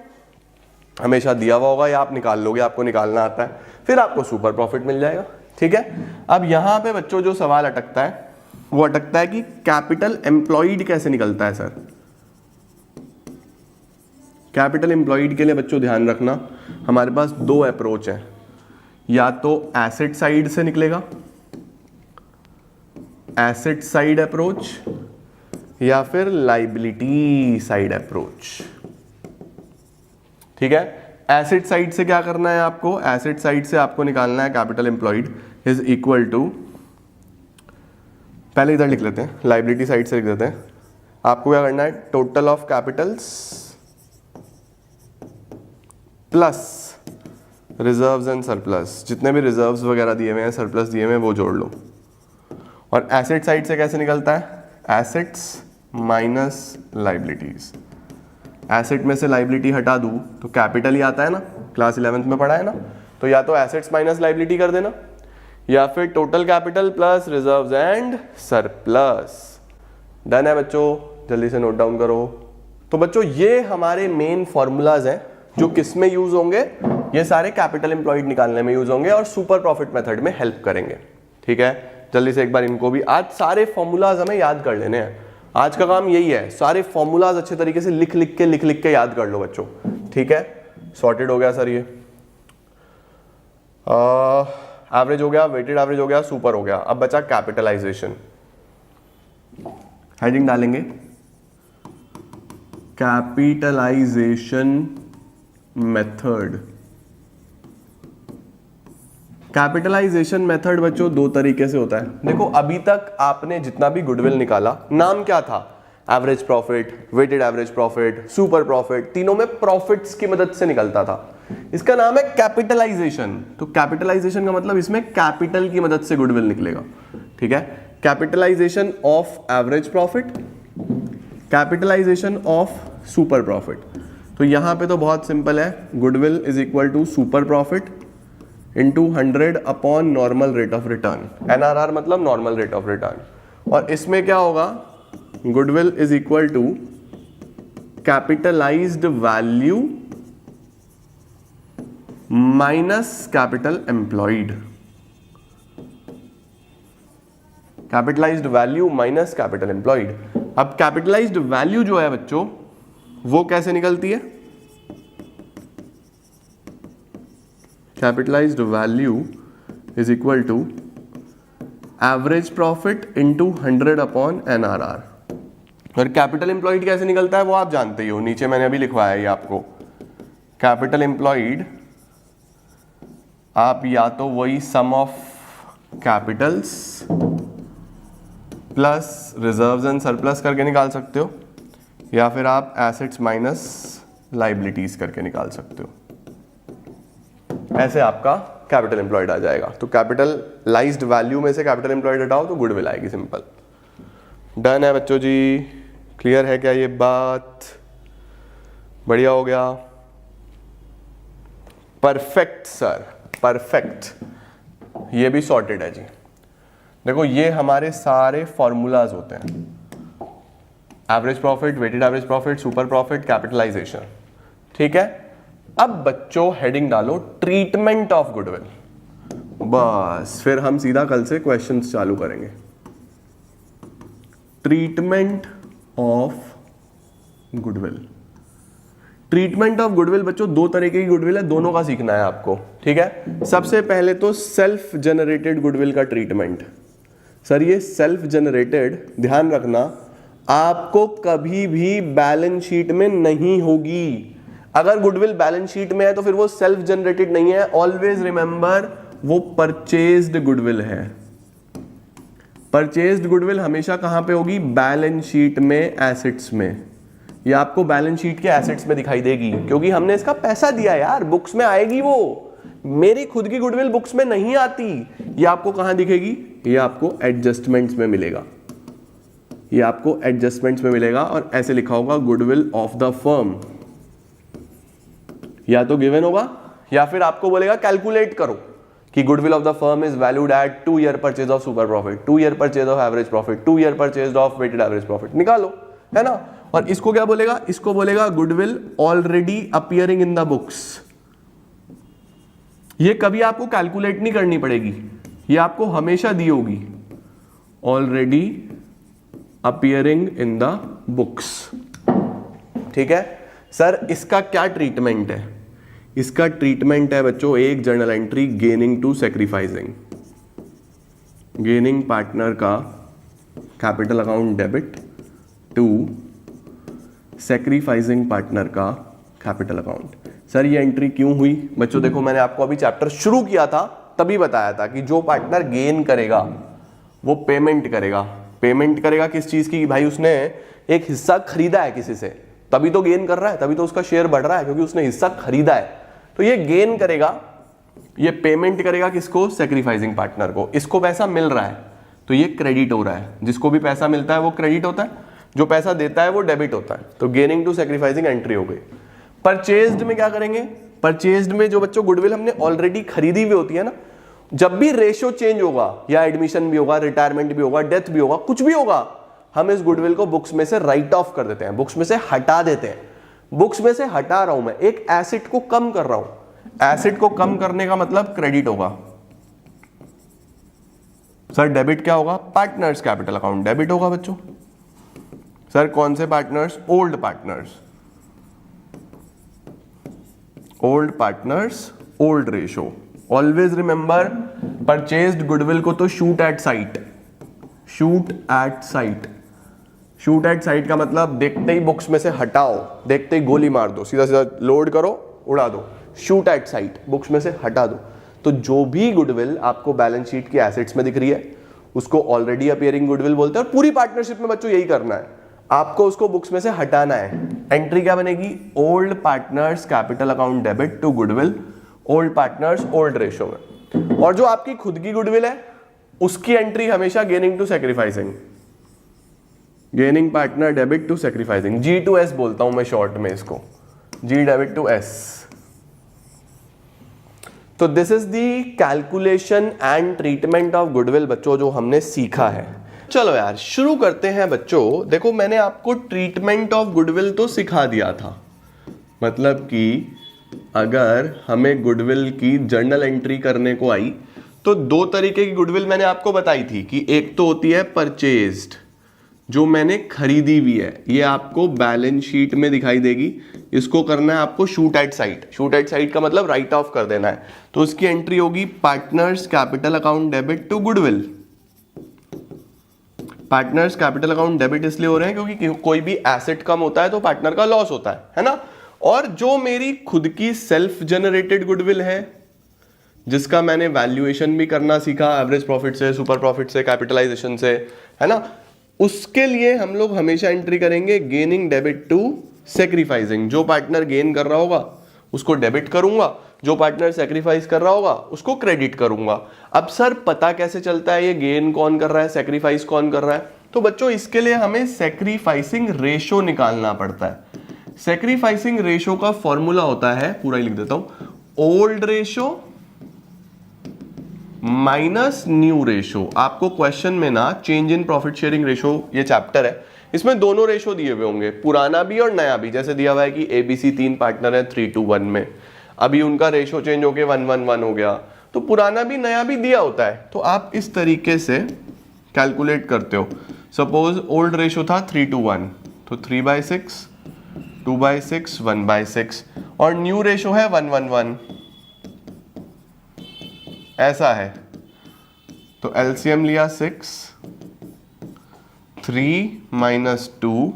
हमेशा दिया हुआ होगा या आप निकाल लोगे, आपको निकालना आता है, फिर आपको सुपर प्रॉफिट मिल जाएगा, ठीक है। अब यहां पे बच्चों जो सवाल अटकता है वो अटकता है कि कैपिटल एम्प्लॉयड कैसे निकलता है। सर कैपिटल एम्प्लॉयड के लिए बच्चों ध्यान रखना, हमारे पास 2 अप्रोच है, या तो एसेट साइड से निकलेगा, एसेट साइड अप्रोच, या फिर लाइबिलिटी साइड अप्रोच। ठीक है, एसेट साइड से क्या करना है आपको, एसेट साइड से आपको निकालना है capital employed is equal to, पहले इधर लिख लेते हैं, लाइबिलिटी साइड से लिख देते हैं। आपको क्या करना है, total of capitals plus reserves and surplus, जितने भी रिजर्व्स वगैरह दिए हुए हैं, सरप्लस दिए हुए हैं, वो जोड़ लो। और एसेट साइड से कैसे निकलता है, एसेट्स माइनस लाइबिलिटीज। एसेट में से लाइबिलिटी हटा दूं तो कैपिटल ही आता है ना, क्लास 11th में पढ़ा है ना। तो या तो एसेट्स माइनस लाइबिलिटी कर देना, या फिर total capital plus reserves and surplus. Done है बच्चों, जल्दी से नोट डाउन करो। तो बच्चों ये हमारे मेन फॉर्मूलाज हैं जो किस में यूज होंगे, ये सारे कैपिटल एम्प्लॉयड निकालने में यूज होंगे और सुपर प्रॉफिट मेथड में हेल्प करेंगे। ठीक है, जल्दी से एक बार इनको भी, आज सारे फॉर्मूलाज हमें याद कर लेने हैं। आज का काम यही है, सारे फॉर्मूलाज अच्छे तरीके से लिख लिख के याद कर लो बच्चों। ठीक है, सॉर्टेड हो गया सर ये। एवरेज हो गया, वेटेड एवरेज हो गया, सुपर हो गया। अब बचा कैपिटलाइजेशन। हेडिंग डालेंगे कैपिटलाइजेशन मेथड। कैपिटलाइजेशन मेथड बच्चों दो तरीके से होता है। देखो अभी तक आपने जितना भी गुडविल निकाला, नाम क्या था, average profit, weighted average profit, super profit, तीनों में प्रॉफिट्स की मदद से निकलता था। इसका नाम है कैपिटलाइजेशन। तो कैपिटलाइजेशन का मतलब इसमें कैपिटल की मदद से गुडविल निकलेगा। ठीक है, capitalisation of average profit, capitalisation of super profit. तो यहां पे तो बहुत सिंपल है, goodwill is equal to super profit into 100 upon normal rate of return. NRR मतलब नॉर्मल रेट ऑफ रिटर्न। और इसमें क्या होगा, goodwill is equal to capitalised value minus capital employed. Capitalised value minus capital employed. अब capitalised value जो है बच्चों वो कैसे निकलती है, capitalised value is equal to average profit into 100 upon NRR। और कैपिटल एम्प्लॉयड कैसे निकलता है वो आप जानते ही हो, नीचे मैंने अभी लिखवाया है आपको। कैपिटल एम्प्लॉयड आप या तो वही sum of capitals plus reserves and surplus करके निकाल सकते हो, या फिर आप एसेट्स माइनस लाइबिलिटीज करके निकाल सकते हो। ऐसे आपका कैपिटल एम्प्लॉयड आ जाएगा। तो कैपिटलाइज्ड वैल्यू में से कैपिटल एम्प्लॉयड हटाओ तो गुडविल आएगी, सिंपल। डन है बच्चों जी, क्लियर है क्या ये बात, बढ़िया हो गया, परफेक्ट सर, परफेक्ट। ये भी सॉर्टेड है जी। देखो ये हमारे सारे फॉर्मूलाज होते हैं, average profit, weighted average profit, super profit, capitalisation. ठीक है, अब बच्चों हेडिंग डालो ट्रीटमेंट ऑफ गुडविल। बस फिर हम सीधा कल से क्वेश्चंस चालू करेंगे। Treatment of goodwill. Treatment of goodwill बच्चों दो तरीके की गुडविल है, दोनों का सीखना है आपको। ठीक है, सबसे पहले तो सेल्फ जनरेटेड गुडविल का ट्रीटमेंट। सर ये सेल्फ जनरेटेड, ध्यान रखना, आपको कभी भी बैलेंस शीट में नहीं होगी। अगर गुडविल बैलेंस शीट में है तो फिर वो सेल्फ जनरेटेड नहीं है। ऑलवेज रिमेंबर वो परचेज्ड गुडविल है। परचेज्ड गुडविल हमेशा कहां पे होगी, बैलेंस शीट में, एसेट्स में। ये आपको बैलेंस शीट के एसेट्स में दिखाई देगी क्योंकि हमने इसका पैसा दिया यार, बुक्स में आएगी वो। मेरी खुद की गुडविल बुक्स में नहीं आती। ये आपको कहां दिखेगी, ये आपको एडजस्टमेंट्स में मिलेगा। ये आपको एडजस्टमेंट्स में मिलेगा और ऐसे लिखा होगा गुडविल ऑफ द फर्म। या तो गिवन होगा या फिर आपको बोलेगा कैलकुलेट करो कि goodwill of the firm is valued at 2 year purchase of super profit, 2 year purchase of average profit, 2 year purchase of weighted average profit, निकालो, है ना। और इसको क्या बोलेगा, इसको बोलेगा goodwill already appearing in the books. ये कभी आपको कैलकुलेट नहीं करनी पड़ेगी, ये आपको हमेशा दी होगी, already appearing in the books. ठीक है सर, इसका क्या ट्रीटमेंट है, इसका ट्रीटमेंट है बच्चों एक journal entry gaining to sacrificing. Gaining partner का capital account debit to sacrificing partner का कैपिटल अकाउंट। सर ये एंट्री क्यों हुई? बच्चों देखो मैंने आपको अभी चैप्टर शुरू किया था तभी बताया था कि जो पार्टनर गेन करेगा वो पेमेंट करेगा। पेमेंट करेगा किस चीज की? भाई उसने एक हिस्सा खरीदा है किसी से, तभी तो गेन कर रहा है, तभी तो उसका शेयर बढ़ रहा है क्योंकि उसने हिस्सा खरीदा है। तो ये गेन करेगा, ये पेमेंट करेगा किसको? सैक्रिफाइसिंग पार्टनर को। इसको पैसा मिल रहा है तो ये क्रेडिट हो रहा है। जिसको भी पैसा मिलता है वो क्रेडिट होता है, जो पैसा देता है वो डेबिट होता है। तो गेनिंग टू सैक्रिफाइसिंग एंट्री हो गई। परचेज्ड में क्या करेंगे? परचेज्ड में जो बच्चों गुडविल हमने ऑलरेडी खरीदी हुई होती है ना, जब भी रेशियो चेंज होगा या एडमिशन भी होगा, रिटायरमेंट भी होगा, डेथ भी होगा, कुछ भी होगा, हम इस गुडविल को बुक्स में से राइट ऑफ कर देते हैं, बुक्स में से हटा देते हैं। बुक्स में से हटा रहा हूं मैं, एक एसेट को कम कर रहा हूं। एसेट को कम करने का मतलब क्रेडिट होगा। सर डेबिट क्या होगा? पार्टनर्स कैपिटल अकाउंट डेबिट होगा बच्चों। सर कौन से partners? Old partners. Old partners, old ratio. Always remember, purchased goodwill को तो shoot at site. Shoot at site. Shoot at site का मतलब देखते ही बुक्स में से हटाओ, देखते ही गोली मार दो, सीधा सीधा लोड करो, उड़ा दो। शूट एट साइट, बुक्स में से हटा दो। तो जो भी गुडविल आपको बैलेंस शीट की एसेट्स में दिख रही है उसको ऑलरेडी अपीयरिंग गुडविल बोलते हैं। और पूरी पार्टनरशिप में बच्चों यही करना है, आपको उसको बुक्स में से हटाना है। एंट्री क्या बनेगी? Old partners capital account debit to goodwill, old partners old ratio में। और जो आपकी खुद की गुडविल है उसकी एंट्री हमेशा gaining to sacrificing, gaining partner debit to sacrificing, G to S बोलता हूं मैं शॉर्ट में इसको, जी डेबिट टू एस। तो this is the calculation and treatment of goodwill बच्चों जो हमने सीखा है। चलो यार शुरू करते हैं बच्चों। देखो मैंने आपको ट्रीटमेंट ऑफ गुडविल तो सिखा दिया था, मतलब कि अगर हमें गुडविल की जर्नल एंट्री करने को आई तो दो तरीके की गुडविल मैंने आपको बताई थी कि एक तो होती है परचेज्ड, जो मैंने खरीदी हुई है, ये आपको बैलेंस शीट में दिखाई देगी। इसको करना है आपको shoot at site. Shoot at site का मतलब राइट ऑफ कर देना है। तो उसकी एंट्री होगी partners capital account debit to goodwill. Partners capital account debit इसलिए हो रहे हैं क्योंकि कोई भी एसेट कम होता है तो पार्टनर का लॉस होता है ना। और जो मेरी खुद की सेल्फ जनरेटेड गुडविल है जिसका मैंने वैल्यूएशन भी करना सीखा एवरेज प्रॉफिट से, सुपर प्रॉफिट से, कैपिटलाइजेशन से, है ना, उसके लिए हम लोग हमेशा एंट्री करेंगे गेनिंग डेबिट टू सैक्रिफाइसिंग। जो पार्टनर गेन कर रहा होगा उसको डेबिट करूंगा, जो पार्टनर सैक्रिफाइस कर रहा होगा उसको क्रेडिट करूंगा। अब सर पता कैसे चलता है ये गेन कौन कर रहा है, सैक्रिफाइस कौन कर रहा है? तो बच्चों इसके लिए हमें सैक्रिफाइसिंग रेशो निकालना पड़ता है। सैक्रिफाइसिंग रेशो का फॉर्मूला होता है, पूरा ही लिख देता हूं, old ratio minus new ratio. आपको क्वेश्चन में ना change in profit sharing ratio, ये चैप्टर है, इसमें दोनों रेशो दिए हुए होंगे, पुराना भी और नया भी। जैसे दिया हुआ है कि एबीसी 3 पार्टनर है 3:1 में, अभी उनका रेशो चेंज होके 1:1 हो गया, तो पुराना भी नया भी दिया होता है। तो आप इस तरीके से कैलकुलेट करते हो। सपोज ओल्ड रेशो था 3:1, तो 3/6, 2/6, 1/6, और न्यू रेशो है 1:1, ऐसा है। तो एलसीएम लिया 6, 3 - 2,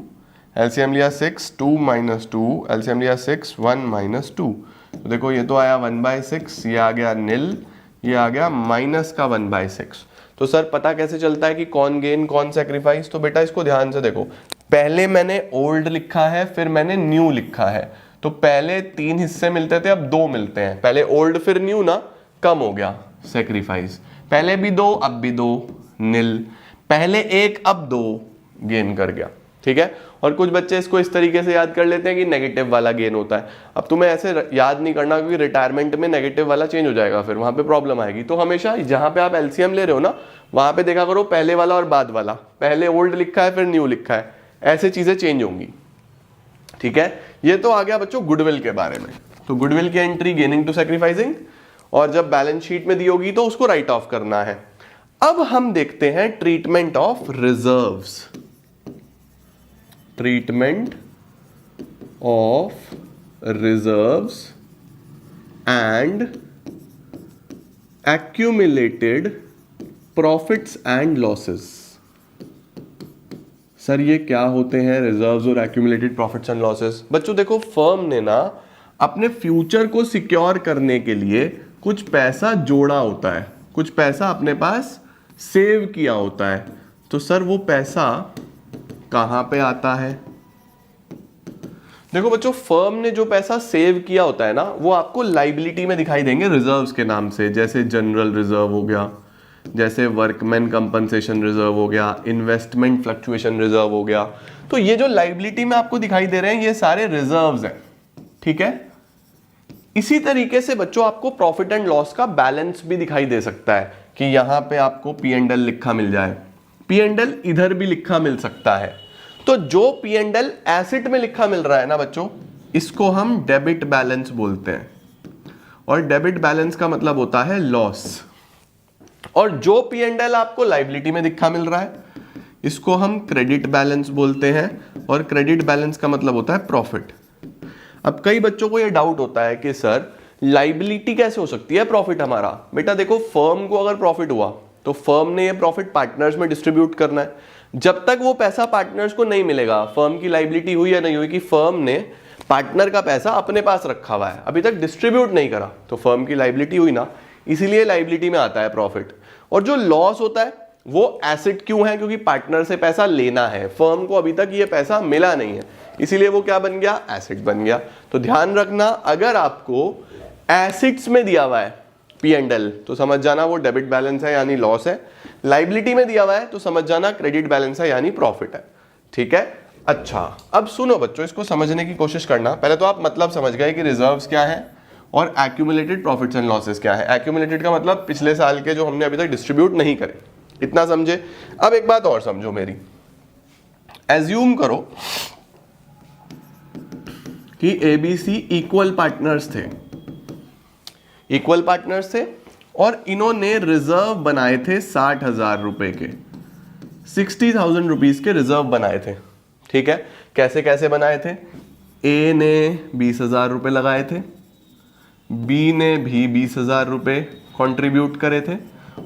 एलसीएम लिया 6, 2 - 2, एलसीएम लिया 6, 1 - 2। तो देखो ये तो आया 1/6, ये आ गया नील, ये आ गया माइनस का 1/6। तो सर पता कैसे चलता है कि कौन गेन कौन सैक्रिफाइस? तो बेटा इसको ध्यान से देखो, पहले मैंने ओल्ड लिखा है फिर मैंने न्यू लिखा है। तो पहले 3 हिस्से मिलते थे, अब 2 मिलते हैं। पहले ओल्ड फिर न्यू ना, कम हो गया सैक्रिफाइस। पहले भी 2 अब भी 2, नील। पहले 1 अब 2, गेन कर गया। ठीक है। और कुछ बच्चे इसको इस तरीके से याद कर लेते हैं कि नेगेटिव वाला गेन होता है। अब तुम्हें ऐसे याद नहीं करना क्योंकि रिटायरमेंट में नेगेटिव वाला चेंज हो जाएगा, फिर वहां पे प्रॉब्लम आएगी। तो हमेशा जहां पे आप एलसीएम ले रहे हो ना, वहां पे देखा करो पहले वाला और बाद वाला, पहले ओल्ड लिखा है फिर न्यू लिखा है, ऐसे चीजें चेंज होंगी। ठीक है। ये तो आ गया बच्चों गुडविल के बारे में। तो गुडविल की एंट्री गेनिंग टू सैक्रिफाइसिंग, और जब बैलेंस शीट में दी होगी तो उसको राइट ऑफ करना है। अब हम देखते हैं treatment of reserves. Treatment of reserves and accumulated profits and losses. Sir ये क्या होते हैं रिजर्व्स और एक्यूमुलेटेड प्रॉफिट्स एंड लॉसेस? बच्चों देखो, फर्म ने ना अपने फ्यूचर को सिक्योर करने के लिए कुछ पैसा जोड़ा होता है, कुछ पैसा अपने पास सेव किया होता है। तो सर वो पैसा कहां पे आता है? देखो बच्चों, फर्म ने जो पैसा सेव किया होता है ना, वो आपको लाइबिलिटी में दिखाई देंगे रिजर्व्स के नाम से, जैसे जनरल रिजर्व हो गया, जैसे वर्कमैन कंपनसेशन रिजर्व हो गया, इन्वेस्टमेंट फ्लक्चुएशन रिजर्व हो गया। तो ये जो लाइबिलिटी में आपको दिखाई दे रहे हैं, ये सारे रिजर्व्स हैं, ठीक है। इसी तरीके से बच्चों आपको प्रॉफिट एंड लॉस का बैलेंस भी दिखाई दे सकता है कि यहां पे आपको पी एंड एल लिखा मिल जाए, पी एंड एल इधर भी लिखा मिल सकता है। तो जो पी एंड एल एसेट में लिखा मिल रहा है ना बच्चों, इसको हम डेबिट बैलेंस बोलते हैं, और डेबिट बैलेंस का मतलब होता है लॉस। और जो पी एंड एल आपको लाइबिलिटी में दिखा मिल रहा है, इसको हम क्रेडिट बैलेंस बोलते हैं, और क्रेडिट बैलेंस का मतलब होता है प्रॉफिट। अब कई बच्चों को यह डाउट होता है कि सर लाइबिलिटी कैसे हो सकती है प्रॉफिट हमारा? बेटा देखो, फर्म को अगर प्रॉफिट हुआ तो फर्म ने ये प्रॉफिट पार्टनर्स में डिस्ट्रीब्यूट करना है। जब तक वो पैसा पार्टनर्स को नहीं मिलेगा, फर्म की लाइबिलिटी हुई या नहीं हुई कि फर्म ने पार्टनर का पैसा अपने पास रखा हुआ है, अभी तक डिस्ट्रीब्यूट नहीं करा, तो फर्म की लाइबिलिटी हुई ना, इसीलिए लाइबिलिटी में आता है प्रॉफिट। और जो लॉस होता है वो एसेट क्यों है? क्योंकि पार्टनर से पैसा लेना है, फर्म को अभी तक ये पैसा मिला नहीं है, इसीलिए वो क्या बन गया? एसेट बन गया। तो ध्यान रखना, अगर आपको एसेट्स में दिया हुआ है पी एंड एल, तो समझ जाना वो डेबिट बैलेंस है यानी लॉस है। लाइबिलिटी में दिया हुआ है तो समझ जाना क्रेडिट बैलेंस है यानी प्रॉफिट है, ठीक है। अच्छा, अब सुनो बच्चों, इसको समझने की कोशिश करना। पहले तो आप मतलब समझ गए कि रिजर्व्स क्या है और एक्यूमुलेटेड प्रॉफिट्स एंड लॉसेस क्या है। एक्यूमुलेटेड का मतलब पिछले साल के जो हमने अभी तक डिस्ट्रीब्यूट नहीं करे, इतना समझे। अब एक बात और समझो मेरी, एज्यूम करो कि एबीसी इक्वल पार्टनर्स थे, इक्वल पार्टनर्स थे, और इन्होंने रिजर्व बनाए थे 60,000 रुपए के, 60,000 रुपीज के रिजर्व बनाए थे, ठीक है। कैसे कैसे बनाए थे? ए ने 20,000 रुपए लगाए थे, बी ने भी 20,000 रुपए कंट्रीब्यूट करे थे,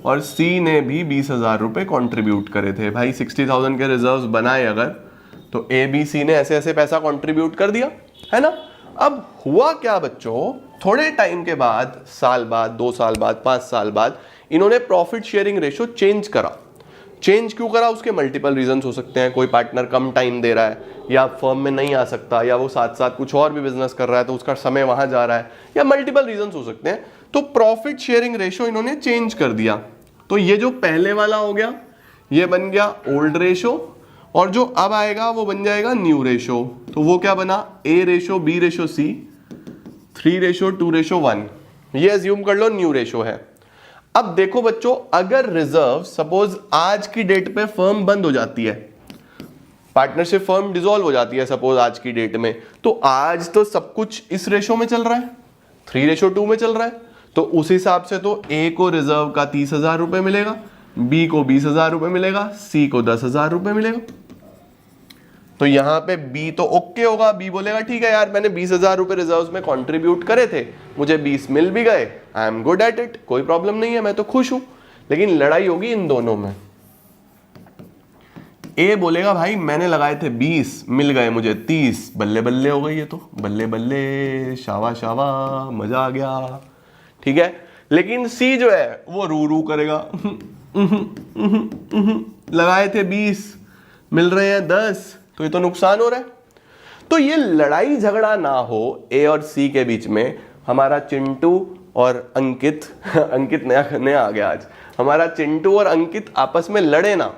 और सी ने भी 20,000 रुपए कंट्रीब्यूट करे थे। भाई 60,000 के रिजर्व्स बनाए अगर, तो ए बी सी ने ऐसे ऐसे पैसा कंट्रीब्यूट कर दिया, है ना। अब हुआ क्या बच्चों, थोड़े टाइम के बाद, साल बाद, 2 साल बाद, 5 साल बाद, इन्होंने प्रॉफिट शेयरिंग रेशो चेंज करा। चेंज क्यों करा? उसके मल्टीपल रीजंस हो सकते हैं। कोई पार्टनर कम टाइम दे रहा है, या फर्म में नहीं आ सकता, या वो साथ साथ कुछ और भी बिजनेस कर रहा है तो उसका समय वहां जा रहा है, या मल्टीपल रीजंस हो सकते हैं। तो प्रॉफिट शेयरिंग रेशो इन्होंने चेंज कर दिया। तो ये जो पहले वाला हो गया, ये बन गया ओल्ड रेशो, और जो अब आएगा वो बन जाएगा न्यू रेशो। तो वो क्या बना? ए रेशो बी रेशो सी, 3:2:1, ये एज्यूम कर लो न्यू रेशो है। अब देखो बच्चों, अगर रिजर्व सपोज आज की डेट पे फर्म बंद हो जाती है, पार्टनरशिप फर्म डिसॉल्व हो जाती है सपोज आज की डेट में, तो आज तो सब कुछ इस रेशो में चल रहा है, 3:2 में चल रहा है। तो उस हिसाब से तो ए को रिजर्व का 30,000 रुपए मिलेगा, बी को 20,000 रुपए मिलेगा, सी को 10,000 रुपए मिलेगा। तो यहां पे बी तो ओके होगा, बी बोलेगा ठीक है यार, मैंने 20,000 रुपए रिजर्व्स में कंट्रीब्यूट करे थे, मुझे 20 मिल भी गए, I am good at it, कोई प्रॉब्लम नहीं है, मैं तो खुश हूं। लेकिन लड़ाई होगी इन दोनों में। ए बोलेगा भाई मैंने लगाए थे 20, मिल गए मुझे 30, बल्ले बल्ले हो गई ये तो, बल्ले बल्ले, शावा शावा, मजा आ गया, ठीक है। लेकिन सी जो है वो रू रू करेगा, लगाए थे 20, मिल रहे हैं 10, तो ये तो नुकसान हो रहा है। तो ये लड़ाई झगड़ा ना हो ए और सी के बीच में, हमारा चिंटू और अंकित अंकित नया आ गया आज, हमारा चिंटू और अंकित आपस में लड़े ना,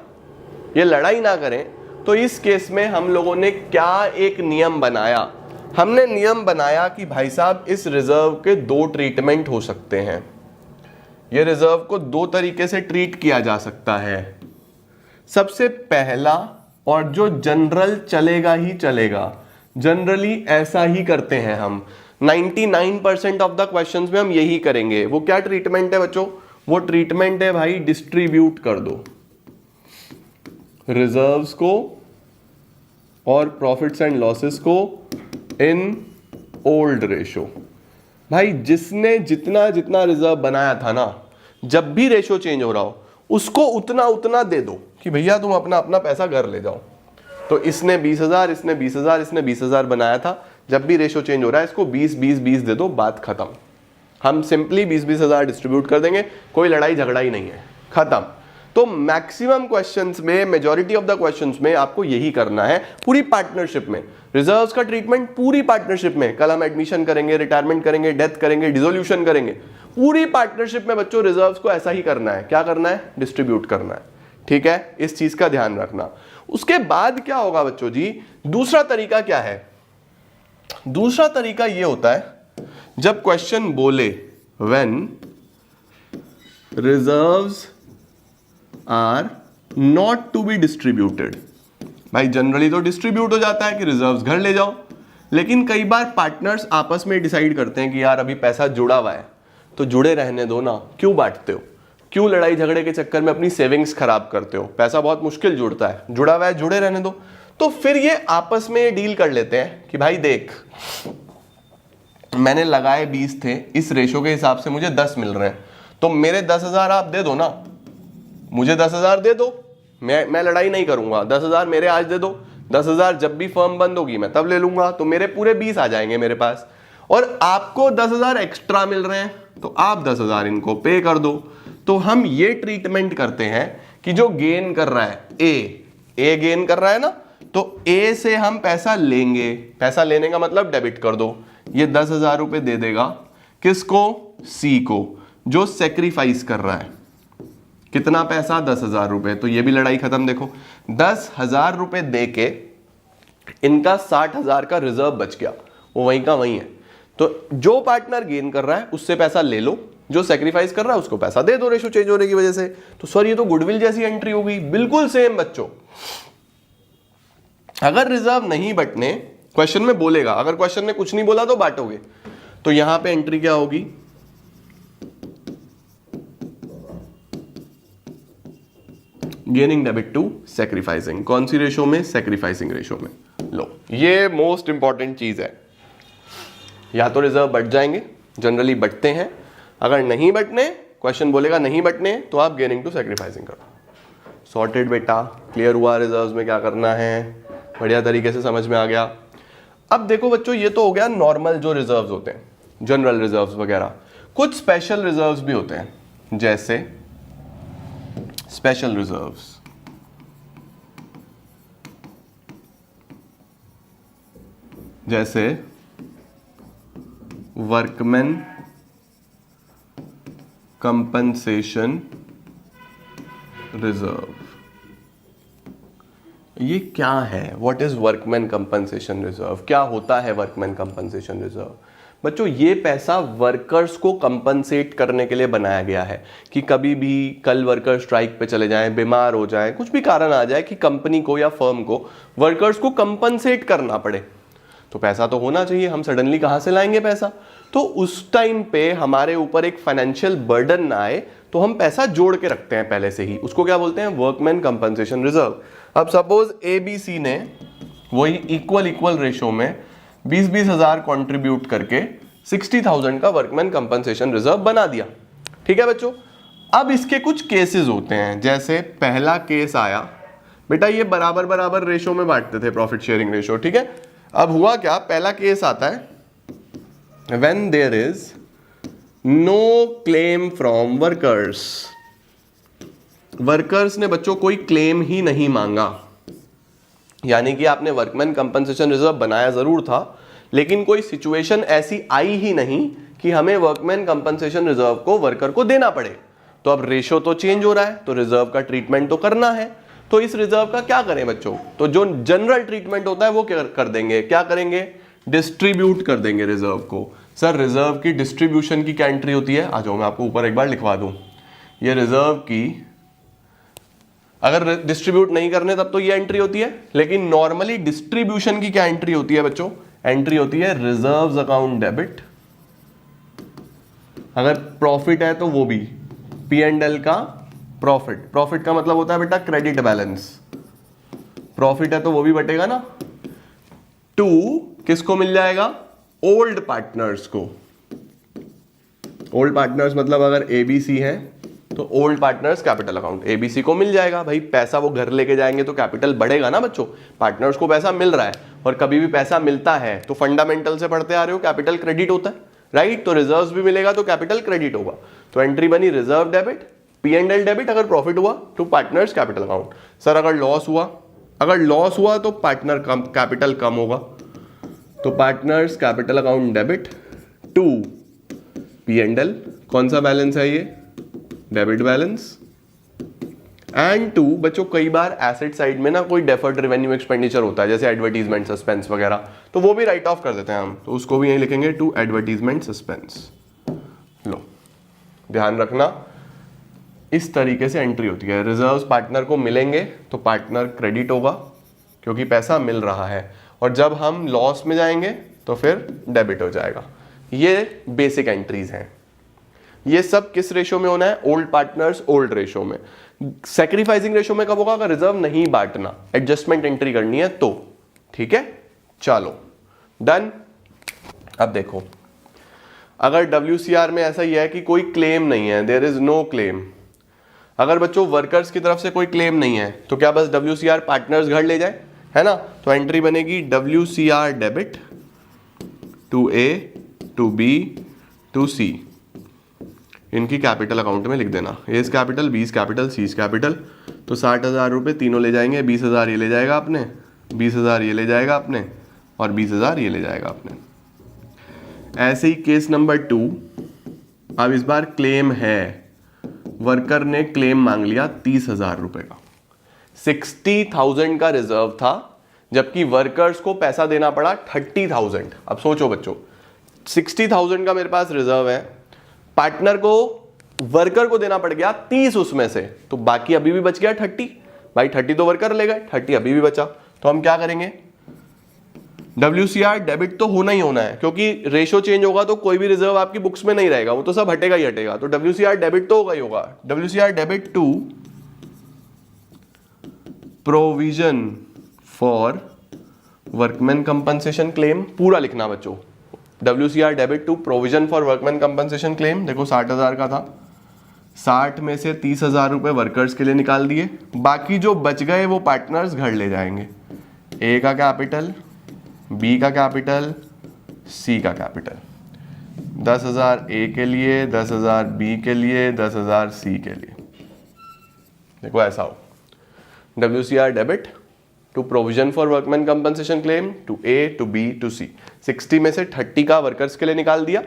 ये लड़ाई ना करें। तो इस केस में हम लोगों ने क्या एक नियम बनाया, हमने नियम बनाया कि भाई साहब इस रिजर्व के 2 ट्रीटमेंट हो सकते हैं, ये रिजर्व को 2 तरीके से ट्रीट किया जा सकता है। सबसे पहला, और जो जनरल चलेगा ही चलेगा, जनरली ऐसा ही करते हैं हम, 99% ऑफ द क्वेश्चंस में हम यही करेंगे। वो क्या ट्रीटमेंट है बच्चों? वो ट्रीटमेंट है भाई डिस्ट्रीब्यूट कर दो रिजर्व्स को और प्रॉफिट्स एंड लॉसेस को इन ओल्ड रेशो। भाई जिसने जितना जितना रिजर्व बनाया था ना, जब भी रेशो चेंज हो रहा हो उसको उतना उतना दे दो कि भैया तुम अपना अपना पैसा घर ले जाओ। तो इसने 20,000, इसने 20,000, इसने 20,000 बनाया था। जब भी रेशो चेंज हो रहा है इसको 20 20 20 दे दो, बात खत्म। हम सिंपली 20,000 डिस्ट्रीब्यूट कर देंगे, कोई लड़ाई झगड़ा ही नहीं है, खत्म। तो मैक्सिमम क्वेश्चंस में, मेजॉरिटी ऑफ द क्वेश्चंस में आपको यही करना है पूरी पार्टनरशिप में। रिजर्व्स का ट्रीटमेंट पूरी पार्टनरशिप में, कल हम एडमिशन करेंगे, रिटायरमेंट करेंगे, डेथ करेंगे, डिसोल्यूशन करेंगे, पूरी पार्टनरशिप में बच्चों रिजर्व्स को ऐसा ही करना है। क्या करना है? डिस्ट्रीब्यूट करना है। ठीक है, इस चीज का ध्यान रखना। उसके बाद क्या होगा बच्चों जी, दूसरा तरीका क्या है? दूसरा तरीका यह होता है जब क्वेश्चन बोले when reserves are not to be distributed. भाई जनरली तो डिस्ट्रीब्यूट हो जाता है कि रिजर्व्स घर ले जाओ, लेकिन कई बार पार्टनर्स आपस में डिसाइड करते हैं कि यार अभी पैसा जुड़ा हुआ है तो जुड़े रहने दो ना, क्यों बांटते हो, क्यों लड़ाई झगड़े के चक्कर में अपनी सेविंग्स खराब करते हो, पैसा बहुत मुश्किल जुड़ता है, जुड़ा हुआ है जुड़े रहने दो। तो फिर ये आपस में डील कर लेते हैं कि भाई देख, मैंने लगाए 20 थे, इस रेशो के हिसाब से मुझे 10 मिल रहे हैं, तो मेरे 10,000 आप दे दो ना, मुझे 10,000 दे दो, मैं लड़ाई नहीं करूंगा, 10,000 मेरे आज दे दो, 10,000 जब भी फर्म बंद होगी मैं तब ले लूंगा, तो मेरे पूरे 20 आ जाएंगे मेरे पास। और आपको 10,000 एक्स्ट्रा मिल रहे हैं तो आप 10,000 इनको पे कर दो। तो हम ये ट्रीटमेंट करते हैं कि जो गेन कर रहा है ए गेन कर रहा है ना, तो ए से हम पैसा लेंगे, पैसा लेने का मतलब डेबिट कर दो, ये 10,000 रुपए दे देगा किसको? सी को, जो सेक्रीफाइस कर रहा है। कितना पैसा? 10,000 रुपए। तो ये भी लड़ाई खत्म। देखो 10,000 रुपए दे के इनका 60,000 का रिजर्व बच गया, वो वहीं का वहीं है। तो जो पार्टनर गेन कर रहा है उससे पैसा ले लो, जो सेक्रीफाइस कर रहा है उसको पैसा दे दो रेशो चेंज होने की वजह से। तो सर ये तो गुडविल जैसी एंट्री हो गई। बिल्कुल सेम बच्चों। अगर रिजर्व नहीं बटने, क्वेश्चन में बोलेगा, अगर क्वेश्चन ने कुछ नहीं बोला तो बांटोगे, तो यहां पे एंट्री क्या होगी? Gaining debit to sacrificing. कौन सी रेशो में? सेक्रीफाइसिंग रेशो में। लो, ये मोस्ट इंपॉर्टेंट चीज है। या तो रिजर्व बट जाएंगे, जनरली बटते हैं, अगर नहीं बटने, क्वेश्चन बोलेगा नहीं बटने, तो आप गेनिंग टू सेक्रीफाइसिंग करो। सॉर्टेड बेटा, क्लियर हुआ रिजर्व्स में क्या करना है, बढ़िया तरीके से समझ में आ गया। अब देखो बच्चों, ये तो हो गया नॉर्मल जो रिजर्व्स होते हैं, जनरल रिजर्व्स वगैरह। कुछ स्पेशल रिजर्व्स भी होते हैं, जैसे स्पेशल रिजर्व्स, जैसे वर्कमैन कंपनसेशन रिजर्व। ये क्या है? What is workman compensation reserve? क्या होता है वर्कमैन कंपनसेशन रिजर्व? बच्चों ये पैसा वर्कर्स को कंपनसेट करने के लिए बनाया गया है कि कभी भी कल वर्कर स्ट्राइक पे चले जाएं, बीमार हो जाएं, कुछ भी कारण आ जाए कि कंपनी को या फर्म को वर्कर्स को कंपनसेट करना पड़े, तो पैसा तो होना चाहिए। हम सडनली कहां से लाएंगे पैसा? तो उस टाइम पे हमारे ऊपर एक फाइनेंशियल बर्डन ना आए, तो हम पैसा जोड़ के रखते हैं पहले से ही, उसको क्या बोलते हैं? Workman compensation reserve. अब सपोज ABC ने वही इक्वल रेशो में 20-20 हजार कंट्रीब्यूट करके 60,000 का वर्कमैन कंपनसेशन रिजर्व बना दिया। ठीक है बच्चों, अब इसके कुछ केसेस होते हैं। जैसे पहला केस आया, बेटा ये बराबर बराबर रेशो में बांटते थे, प्रॉफिट शेयरिंग रेशो। ठीक है, अब हुआ क्या? पहला केस आता है when there is no claim from workers। Workers ने बच्चों कोई क्लेम ही नहीं मांगा, यानी कि आपने वर्कमैन कंपनसेशन रिजर्व बनाया जरूर था, लेकिन कोई सिचुएशन ऐसी आई ही नहीं कि हमें वर्कमैन कंपनसेशन रिजर्व को वर्कर को देना पड़े। तो अब रेशो तो चेंज हो रहा है, तो रिजर्व का ट्रीटमेंट तो करना है। तो इस रिजर्व का क्या करें बच्चों? तो जो जनरल ट्रीटमेंट होता है वो क्या कर देंगे? क्या करेंगे? डिस्ट्रीब्यूट कर देंगे रिजर्व को। सर रिजर्व की डिस्ट्रीब्यूशन की क्या एंट्री होती है? आ जाओ मैं आपको ऊपर एक बार लिखवा दूं। ये रिजर्व की अगर डिस्ट्रीब्यूट नहीं करने तब तो ये एंट्री होती है, लेकिन नॉर्मली डिस्ट्रीब्यूशन की क्या एंट्री होती है बच्चों? एंट्री होती है रिजर्व्स अकाउंट डेबिट। अगर प्रॉफिट है तो वो भी P&L का प्रॉफिट। प्रॉफिट का मतलब होता है बेटा क्रेडिट बैलेंस। प्रॉफिट है तो वो भी बटेगा ना। टू किसको मिल जाएगा? ओल्ड पार्टनर्स को। ओल्ड पार्टनर्स मतलब अगर ABC है तो old partners capital account ABC को मिल जाएगा। भाई पैसा वो घर लेके जाएंगे तो कैपिटल बढ़ेगा ना बच्चों, पार्टनर्स को पैसा मिल रहा है और कभी भी पैसा मिलता है तो फंडामेंटल से पढ़ते आ रहे हो कैपिटल क्रेडिट होता है, राइट। तो रिजर्व्स भी मिलेगा तो कैपिटल क्रेडिट होगा। तो एंट्री बनी रिजर्व डेबिट, P&L डेबिट अगर प्रॉफिट हुआ तो पार्टनर्स कैपिटल अकाउंट। सर अगर लॉस हुआ तो पार्टनर कैपिटल कम होगा, तो partners capital account debit to P&L, कौन सा बैलेंस है ये, डेबिट बैलेंस। एंड टू बच्चों कई बार एसेट साइड में ना कोई डेफर्ड रेवेन्यू एक्सपेंडिचर होता है जैसे एडवर्टीजमेंट सस्पेंस वगैरह, तो वो भी राइट ऑफ कर देते हैं हम, तो उसको भी यहीं लिखेंगे टू एडवर्टीजमेंट सस्पेंस। लो ध्यान रखना इस तरीके से एंट्री होती है। रिजर्व्स पार्टनर को मिलेंगे तो पार्टनर क्रेडिट होगा क्योंकि पैसा मिल रहा है, और जब हम लॉस में जाएंगे तो फिर डेबिट हो जाएगा। ये बेसिक एंट्रीज हैं। ये सब किस रेशो में होना है, ओल्ड पार्टनर्स ओल्ड रेशो में। सैक्रिफाइसिंग रेशो में कब होगा, अगर रिजर्व नहीं बांटना, एडजस्टमेंट एंट्री करनी है तो, ठीक है। चलो डन। अब देखो अगर WCR में ऐसा ही है कि कोई क्लेम नहीं है, देयर इज नो क्लेम, अगर बच्चों वर्कर्स की तरफ से कोई क्लेम नहीं है तो क्या बस WCR पार्टनर्स घर ले जाए, है ना। तो एंट्री बनेगी WCR debit to A to B to C, इनकी कैपिटल अकाउंट में लिख देना। A's capital, B's capital, C's capital. तो 60,000 रुपये तीनों ले जाएंगे, 20,000 ये ले जाएगा आपने, 20,000 ये ले जाएगा आपने, और 20,000 ये ले जाएगा आपने। ऐसे ही केस नंबर 2, अब इस बार क्लेम है, वर्कर ने क्लेम मांग लिया 30,000 रुपये का, 60,000 का रिजर्व था जबकि वर्कर्स को पैसा देना पड़ा 30,000। अब सोचो बच्चों 60,000 का मेरे पास रिजर्व है, पार्टनर को वर्कर को देना पड़ गया 30 उसमें से, तो बाकी अभी भी बच गया 30। भाई 30 तो वर्कर ले गए, 30 अभी भी बचा, तो हम क्या करेंगे, WCR डेबिट तो होना ही होना है क्योंकि रेशो चेंज होगा तो कोई भी रिजर्व आपकी बुक्स में नहीं रहेगा, वो तो सब हटेगा ही हटेगा। तो WCR डेबिट तो होगा ही होगा। WCR debit to provision for workman compensation claim, पूरा लिखना बच्चों। WCR debit to provision for workman compensation claim. देखो 60,000 का था, 60 में से 30,000 रुपये वर्कर्स के लिए निकाल दिए, बाकी जो बच गए वो पार्टनर्स घर ले जाएंगे। ए का कैपिटल, बी का कैपिटल, सी का कैपिटल। 10,000 ए के लिए, 10,000 बी के लिए, 10,000 सी के लिए। देखो ऐसा हो, WCR debit to provision for workman compensation claim to A to B to C. 60 में से 30 का वर्कर्स के लिए निकाल दिया,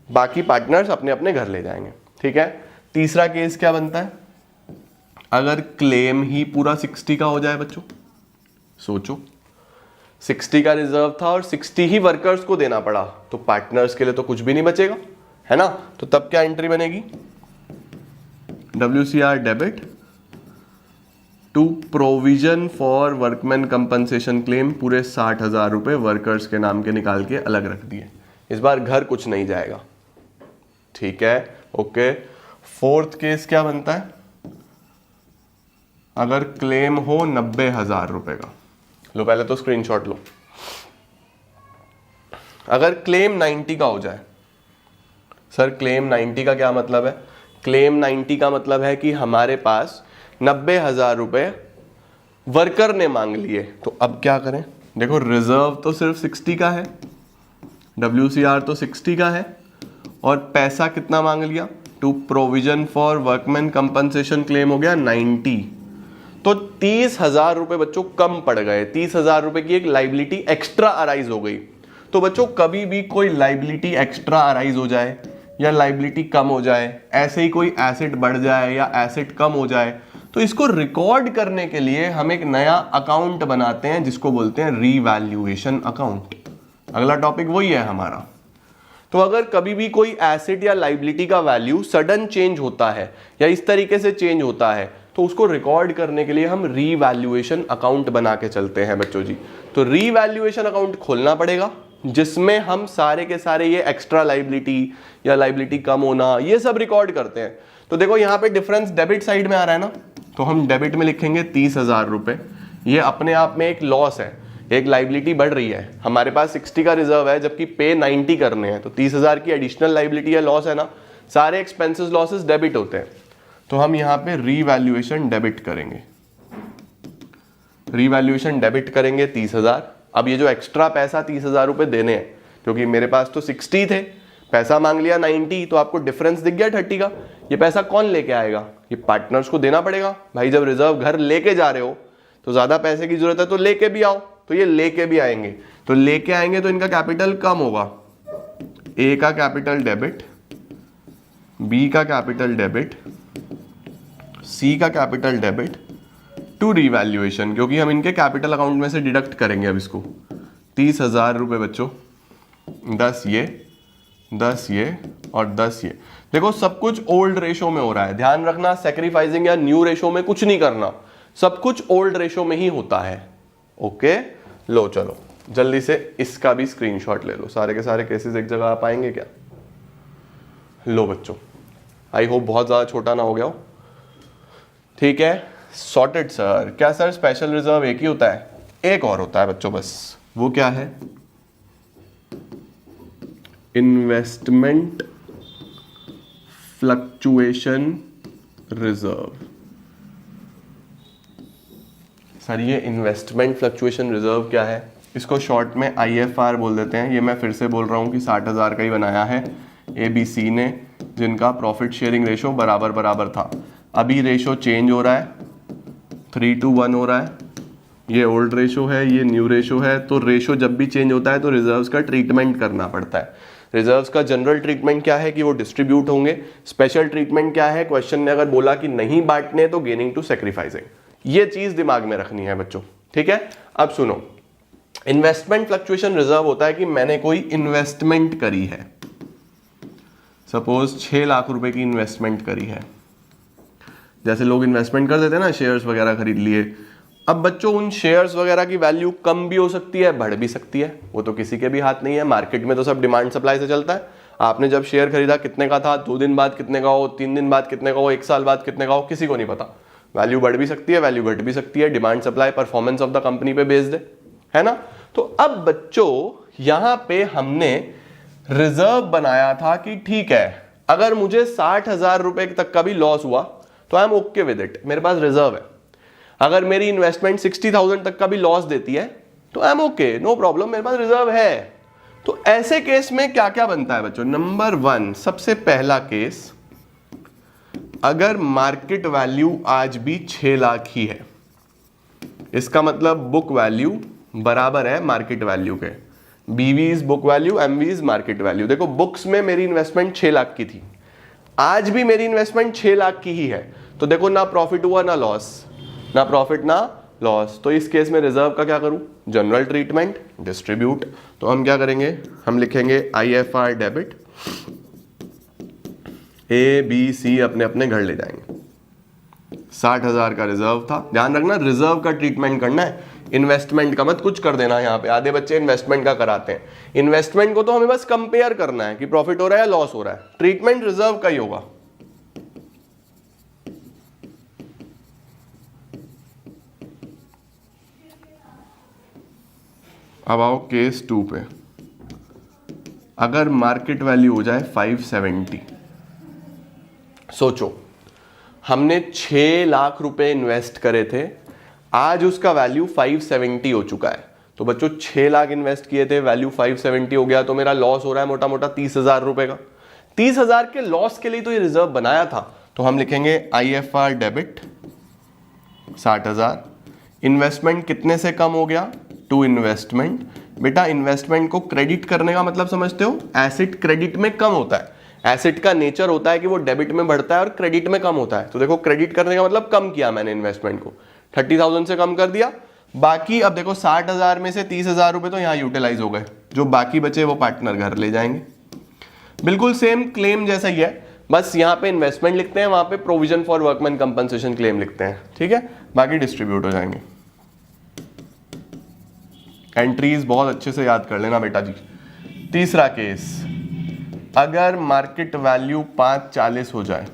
बाकी पार्टनर्स अपने अपने घर ले जाएंगे, ठीक है। तीसरा केस क्या बनता है, अगर क्लेम ही पूरा 60 का हो जाए बच्चों, सोचो 60 का रिजर्व था और 60 ही वर्कर्स को देना पड़ा, तो पार्टनर्स के लिए तो कुछ भी नहीं बचेगा, है ना। तो तब क्या एंट्री बनेगी, WCR debit to provision for workman compensation claim, पूरे 60,000 रुपये वर्कर्स के नाम के निकाल के अलग रख दिए। इस बार घर कुछ नहीं जाएगा, ठीक है, ओके। फोर्थ केस क्या बनता है, अगर क्लेम हो 90,000 रुपये का। लो पहले तो स्क्रीनशॉट लो। अगर क्लेम 90 का हो जाए, सर क्लेम 90 का क्या मतलब है, क्लेम 90 का मतलब है कि हमारे पास 90,000 रुपये वर्कर ने मांग लिए, तो अब क्या करें। देखो रिजर्व तो सिर्फ 60 का है, WCR तो 60 का है, और पैसा कितना मांग लिया, to provision for workman compensation claim हो गया 90, तो 30,000 रुपये बच्चों कम पड़ गए। 30,000 रुपये की एक लाइबिलिटी एक्स्ट्रा अराइज हो गई। तो बच्चों कभी भी कोई लाइबिलिटी एक्स्ट्रा अराइज हो जाए या लाइबिलिटी कम हो जाए, ऐसे ही कोई एसेट बढ़ जाए या एसेट कम हो जाए, तो इसको रिकॉर्ड करने के लिए हम एक नया अकाउंट बनाते हैं जिसको बोलते हैं रीवैल्यूएशन अकाउंट। अगला टॉपिक वही है हमारा। तो अगर कभी भी कोई एसेट या लाइबिलिटी का वैल्यू सडन चेंज होता है या इस तरीके से चेंज होता है, तो उसको रिकॉर्ड करने के लिए हम रीवैल्यूएशन अकाउंट बना के चलते हैं बच्चों जी। तो रीवैल्यूएशन अकाउंट खोलना पड़ेगा जिसमें हम सारे के सारे ये एक्स्ट्रा लाइबिलिटी या लाइबिलिटी कम होना ये सब रिकॉर्ड करते हैं। तो देखो यहाँ पे डिफरेंस डेबिट साइड में आ रहा है ना, तो हम डेबिट में लिखेंगे 30,000 रुपये। ये अपने आप में एक लॉस है, एक लाइबिलिटी बढ़ रही है। हमारे पास 60 का रिजर्व है जबकि पे 90 करने हैं, तो 30,000 की एडिशनल लाइबिलिटी या लॉस है ना। सारे एक्सपेंसेस लॉसेस डेबिट होते हैं, तो हम यहाँ पे रीवैल्यूएशन डेबिट करेंगे, रीवैल्यूएशन डेबिट करेंगे 30,000। अब ये जो एक्स्ट्रा पैसा 30,000 रुपये देने हैं, क्योंकि मेरे पास तो 60 थे, पैसा मांग लिया 90, तो आपको डिफरेंस दिख गया 30 का। ये पैसा कौन लेके आएगा? ये पार्टनर्स को देना पड़ेगा भाई। जब रिजर्व घर लेके जा रहे हो तो ज्यादा पैसे की जरूरत है, तो लेके भी आओ। तो ये लेके भी आएंगे, तो लेके आएंगे तो इनका कैपिटल कम होगा। ए का कैपिटल डेबिट, बी का कैपिटल डेबिट, सी का कैपिटल डेबिट टू रीवैल्यूएशन, क्योंकि हम इनके कैपिटल अकाउंट में से डिडक्ट करेंगे अब इसको। 30,000 रुपये बच्चों, 10 ये, 10 ये और 10 ये। देखो सब कुछ ओल्ड रेशो में हो रहा है, ध्यान रखना। सैक्रिफाइसिंग या न्यू रेशो में कुछ नहीं करना, सब कुछ ओल्ड रेशो में ही होता है। ओके, लो चलो जल्दी से इसका भी स्क्रीनशॉट ले लो। सारे के सारे केसेस एक जगह आ पाएंगे क्या? लो बच्चों, आई होप बहुत ज्यादा छोटा ना हो गया हो। ठीक है, सॉर्टेड सर। क्या सर स्पेशल रिजर्व एक ही होता है? एक और होता है बच्चों बस। वो क्या है? Investment fluctuation reserve. सर ये इन्वेस्टमेंट फ्लक्चुएशन रिजर्व क्या है? इसको शॉर्ट में IFR बोल देते हैं। ये मैं फिर से बोल रहा हूँ कि 60,000 का ही बनाया है ABC ने, जिनका प्रॉफिट शेयरिंग रेशो बराबर बराबर था। अभी रेशो चेंज हो रहा है, 3:1 हो रहा है। ये ओल्ड रेशो है, ये न्यू रेशो है। तो रेशो जब भी चेंज होता है तो रिजर्व्स का ट्रीटमेंट करना पड़ता है। रिजर्व्स का जनरल ट्रीटमेंट क्या है कि वो डिस्ट्रीब्यूट होंगे। स्पेशल ट्रीटमेंट क्या है? क्वेश्चन ने अगर बोला कि नहीं बांटने तो गेनिंग टू सैक्रिफाइसिंग। ये चीज दिमाग में रखनी है बच्चों। ठीक है, अब सुनो, इन्वेस्टमेंट फ्लक्चुएशन रिजर्व होता है कि मैंने कोई इन्वेस्टमेंट करी है। सपोज 6 लाख रुपए की इन्वेस्टमेंट करी है। जैसे लोग इन्वेस्टमेंट कर देते हैं ना, शेयर्स वगैरह खरीद लिए। अब बच्चों उन शेयर्स वगैरह की वैल्यू कम भी हो सकती है, बढ़ भी सकती है। वो तो किसी के भी हाथ नहीं है। मार्केट में तो सब डिमांड सप्लाई से चलता है। आपने जब शेयर खरीदा कितने का था, 2 दिन बाद कितने का हो, 3 दिन बाद कितने का हो, 1 साल बाद कितने का हो, किसी को नहीं पता। वैल्यू बढ़ भी सकती है, वैल्यू घट भी सकती है। Demand supply performance of the company पे बेस्ड है ना। तो अब बच्चों यहां पे हमने रिजर्व बनाया था कि ठीक है, अगर मुझे 60,000 रुपए तक का भी लॉस हुआ तो I am okay with it, मेरे पास रिजर्व है। अगर मेरी इन्वेस्टमेंट 60,000 तक का भी लॉस देती है तो I am okay, no problem, मेरे पास रिजर्व है। तो ऐसे केस में क्या क्या बनता है बच्चों? नंबर 1, सबसे पहला केस, अगर मार्केट वैल्यू आज भी 6 लाख ही है, इसका मतलब बुक वैल्यू बराबर है मार्केट वैल्यू के। BV is book value, MV is market value. देखो बुक्स में मेरी इन्वेस्टमेंट 6 लाख की थी, आज भी मेरी इन्वेस्टमेंट 6 लाख की ही है। तो देखो ना प्रॉफिट हुआ ना लॉस, ना प्रॉफिट ना लॉस। तो इस केस में रिजर्व का क्या करूं? General treatment, distribute. तो हम क्या करेंगे? हम लिखेंगे IFR डेबिट, ABC अपने अपने घर ले जाएंगे। 60,000 का रिजर्व था। ध्यान रखना रिजर्व का ट्रीटमेंट करना है, इन्वेस्टमेंट का मत कुछ कर देना। यहाँ पे आधे बच्चे इन्वेस्टमेंट का कराते हैं। इन्वेस्टमेंट को तो हमें बस कंपेयर करना है कि प्रॉफिट हो रहा है या लॉस हो रहा है। ट्रीटमेंट रिजर्व का ही होगा। अब आओ केस 2 पे। अगर मार्केट वैल्यू हो जाए 570, सोचो हमने 6 लाख रुपए इन्वेस्ट करे थे, आज उसका वैल्यू 570 हो चुका है। तो बच्चों 6 लाख इन्वेस्ट किए थे, वैल्यू 570 हो गया, तो मेरा लॉस हो रहा है मोटा मोटा 30,000 रुपए का। 30,000 के लॉस के लिए तो ये रिजर्व बनाया था। तो हम लिखेंगे IFR डेबिट 60,000। इन्वेस्टमेंट कितने से कम हो गया? To investment. बेटा इन्वेस्टमेंट को क्रेडिट करने का मतलब समझते हो? एसेट क्रेडिट में कम होता है। एसेट का नेचर होता है कि वो डेबिट में बढ़ता है और क्रेडिट में कम होता है। तो देखो क्रेडिट करने का मतलब कम किया मैंने इन्वेस्टमेंट को, 30,000 से कम कर दिया। बाकी अब देखो 60,000 में से 30,000 रुपए तो यहाँ यूटिलाइज हो गए, जो बाकी बचे वो पार्टनर घर ले जाएंगे। बिल्कुल सेम क्लेम जैसा ही है, बस यहाँ पे इन्वेस्टमेंट लिखते हैं, वहां पे provision for workman compensation claim लिखते हैं। ठीक है, बाकी डिस्ट्रीब्यूट हो जाएंगे। एंट्रीज बहुत अच्छे से याद कर लेना बेटा जी। तीसरा केस, अगर मार्केट वैल्यू 540 हो जाए।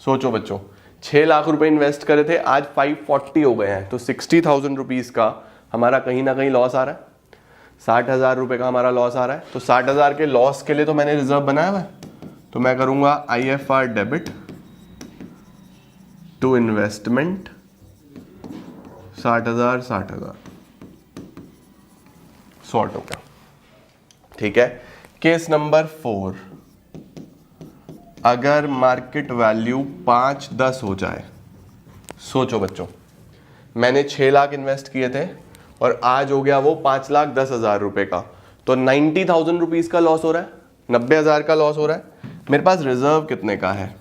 सोचो बच्चों 6 लाख रुपए इन्वेस्ट करे थे, आज 540 हो गए हैं, तो 60,000 रुपीज का हमारा कहीं ना कहीं लॉस आ रहा है। 60,000 रुपए का हमारा लॉस आ रहा है। तो 60,000 के लॉस के लिए तो मैंने रिजर्व बनाया हुआ है। तो मैं करूंगा IFR debit to investment 60,000 60,000 sort हो गया। ठीक है। केस नंबर 4, अगर मार्केट वैल्यू 5-10 हो जाए, सोचो बच्चों, मैंने 6 लाख इन्वेस्ट किए थे और आज हो गया वो 5,10,000 रुपए का, तो 90,000 रुपीज का लॉस हो रहा है, 90,000 का लॉस हो रहा है। मेरे पास रिजर्व कितने का है?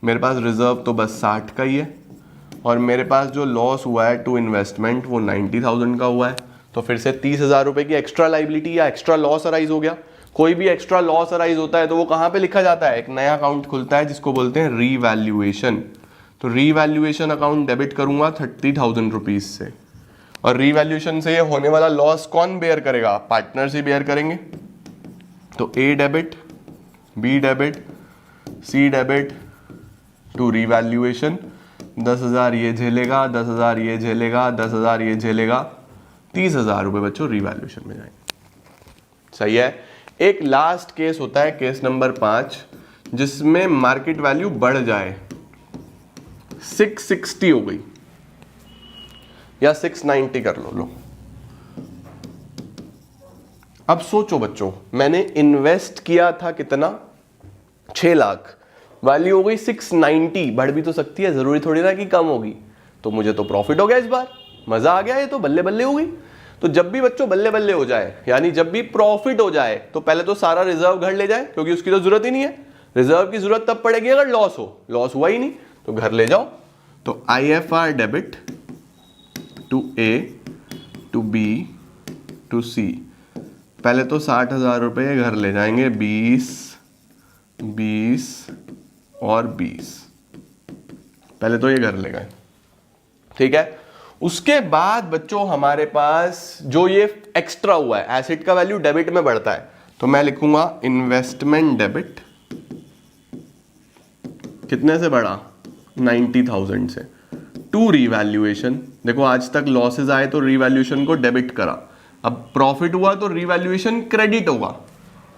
मेरे पास रिजर्व तो बस 60 का ही है, और मेरे पास जो लॉस हुआ है टू इन्वेस्टमेंट वो 90,000 का हुआ है, तो फिर से 30,000 रुपए की एक्स्ट्रा लाइबिलिटी या एक्स्ट्रा लॉस अराइज हो गया। कोई भी एक्स्ट्रा लॉस अराइज होता है तो वो कहां पे लिखा जाता है? एक नया अकाउंट खुलता है जिसको बोलते हैं रीवैल्यूएशन। तो रीवैल्यूएशन अकाउंट डेबिट करूंगा 30,000 रुपीज से, और रीवैल्यूएशन से ये होने वाला लॉस कौन बेयर करेगा? पार्टनर्स ही बेयर करेंगे। तो A debit, B debit, C debit to revaluation. 10,000 ये झेलेगा, 10,000 ये झेलेगा, 10,000 ये झेलेगा, 30,000 रुपए बच्चों रीवैल्यूएशन में जाएंगे। सही है। एक लास्ट केस होता है, केस नंबर 5, जिसमें मार्केट वैल्यू बढ़ जाए, 660 हो गई या 690 कर लो। अब सोचो बच्चों, मैंने इन्वेस्ट किया था कितना? 6 लाख, वैल्यू हो गई 690, बढ़ भी तो सकती है, जरूरी थोड़ी ना कि कम होगी। तो मुझे तो प्रॉफिट हो गया इस बार, मजा आ गया, ये तो बल्ले बल्ले हो गई। तो जब भी बच्चों बल्ले बल्ले हो जाए, यानी जब भी प्रॉफिट हो जाए, तो पहले तो सारा रिजर्व घर ले जाए, क्योंकि उसकी तो जरूरत ही नहीं है। रिजर्व की जरूरत तब पड़ेगी अगर लॉस हो, लॉस हुआ ही नहीं तो घर ले जाओ। तो IFR debit to A to B to C। पहले तो 60,000 रुपए घर ले जाएंगे, 20 20 और 20, पहले तो ये घर ले गए। ठीक है। उसके बाद बच्चों हमारे पास जो ये एक्स्ट्रा हुआ है, एसेट का वैल्यू डेबिट में बढ़ता है, तो मैं लिखूंगा इन्वेस्टमेंट डेबिट। कितने से बढ़ा? 90,000 से, टू रीवैल्यूएशन। देखो आज तक लॉसेज आए तो रीवैल्यूएशन को डेबिट करा, अब प्रॉफिट हुआ तो रीवैल्यूएशन क्रेडिट होगा।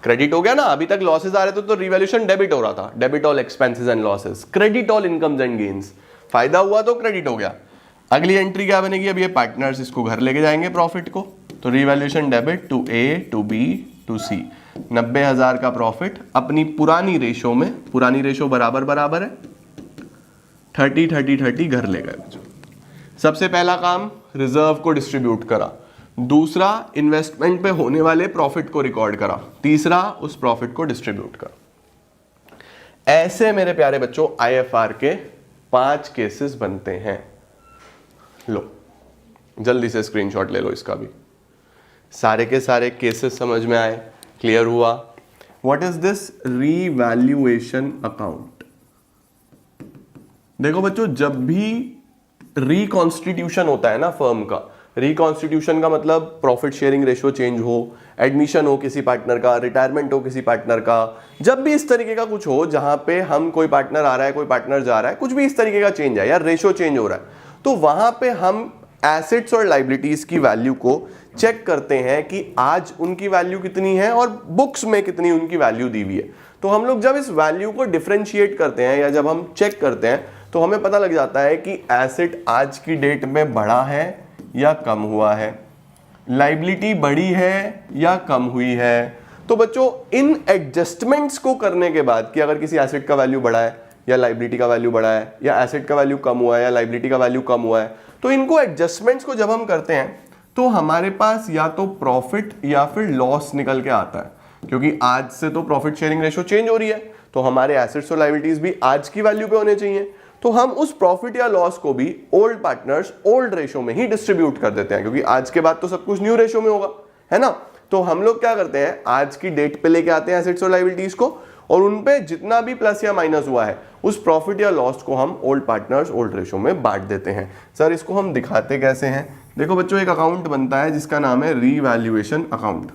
क्रेडिट हो गया ना, अभी तक लॉसेज आ रहे थे तो रीवैल्यूएशन डेबिट हो रहा था, debit all expenses and losses, credit all incomes and gains. फायदा हुआ तो क्रेडिट हो गया। अगली एंट्री क्या बनेगी? अब ये पार्टनर्स इसको घर लेके जाएंगे प्रॉफिट को, तो revaluation debit to A to B to C। 90,000 का प्रॉफिट अपनी पुरानी रेशो में, पुरानी रेशो बराबर बराबर है, 30 घर ले गए। सबसे पहला काम रिजर्व को डिस्ट्रीब्यूट करा, दूसरा इन्वेस्टमेंट पे होने वाले प्रॉफिट को रिकॉर्ड करा, तीसरा उस प्रॉफिट को डिस्ट्रीब्यूट करा। ऐसे मेरे प्यारे बच्चों IFR के 5 केसेस बनते हैं। लो जल्दी से स्क्रीनशॉट ले लो इसका भी। सारे के सारे केसेस समझ में आए, क्लियर हुआ? What is this revaluation account? देखो बच्चों, जब भी रिकॉन्स्टिट्यूशन होता है ना फर्म का, रिकॉन्स्टिट्यूशन का मतलब प्रॉफिट शेयरिंग रेशियो चेंज हो, एडमिशन हो किसी पार्टनर का, रिटायरमेंट हो किसी पार्टनर का, जब भी इस तरीके का कुछ हो जहां पे हम कोई पार्टनर आ रहा है कोई पार्टनर जा रहा है, कुछ भी इस तरीके का चेंज है या रेशियो चेंज हो रहा है, तो वहां पे हम एसेट्स और लाइबिलिटीज की वैल्यू को चेक करते हैं कि आज उनकी वैल्यू कितनी है और बुक्स में कितनी उनकी वैल्यू दी हुई है। तो हम लोग जब इस वैल्यू को डिफरेंशिएट करते हैं या जब हम चेक करते हैं तो हमें पता लग जाता है कि एसेट आज की डेट में बढ़ा है या कम हुआ है, लाइबिलिटी बढ़ी है या कम हुई है। तो बच्चों इन एडजस्टमेंट्स को करने के बाद कि अगर किसी एसेट का वैल्यू बढ़ा है या लाइबिलिटी का वैल्यू बढ़ा है या एसेट का वैल्यू कम हुआ है या लाइबिलिटी का वैल्यू कम हुआ है, तो इनको एडजस्टमेंट्स को जब हम करते हैं तो हमारे पास या तो प्रॉफिट या फिर लॉस निकल के आता है, क्योंकि आज से तो प्रॉफिट शेयरिंग रेशियो चेंज हो रही है, तो हमारे एसेट्स और लाइबिलिटीज भी आज की वैल्यू पे होने चाहिए। तो हम उस प्रॉफिट या लॉस को भी ओल्ड पार्टनर्स ओल्ड रेशियो में ही डिस्ट्रीब्यूट कर देते हैं, क्योंकि आज के बाद तो सब कुछ न्यू रेशियो में होगा, है ना। तो हम लोग क्या करते हैं, आज की डेट पे लेके आते हैं एसेट्स और लाइबिलिटीज को, और उन पे जितना भी प्लस या माइनस हुआ है उस प्रॉफिट या लॉस को हम ओल्ड पार्टनर्स ओल्ड रेशियो में बांट देते हैं। सर इसको हम दिखाते कैसे हैं? देखो बच्चों, एक अकाउंट बनता है जिसका नाम है रीवैल्यूएशन अकाउंट।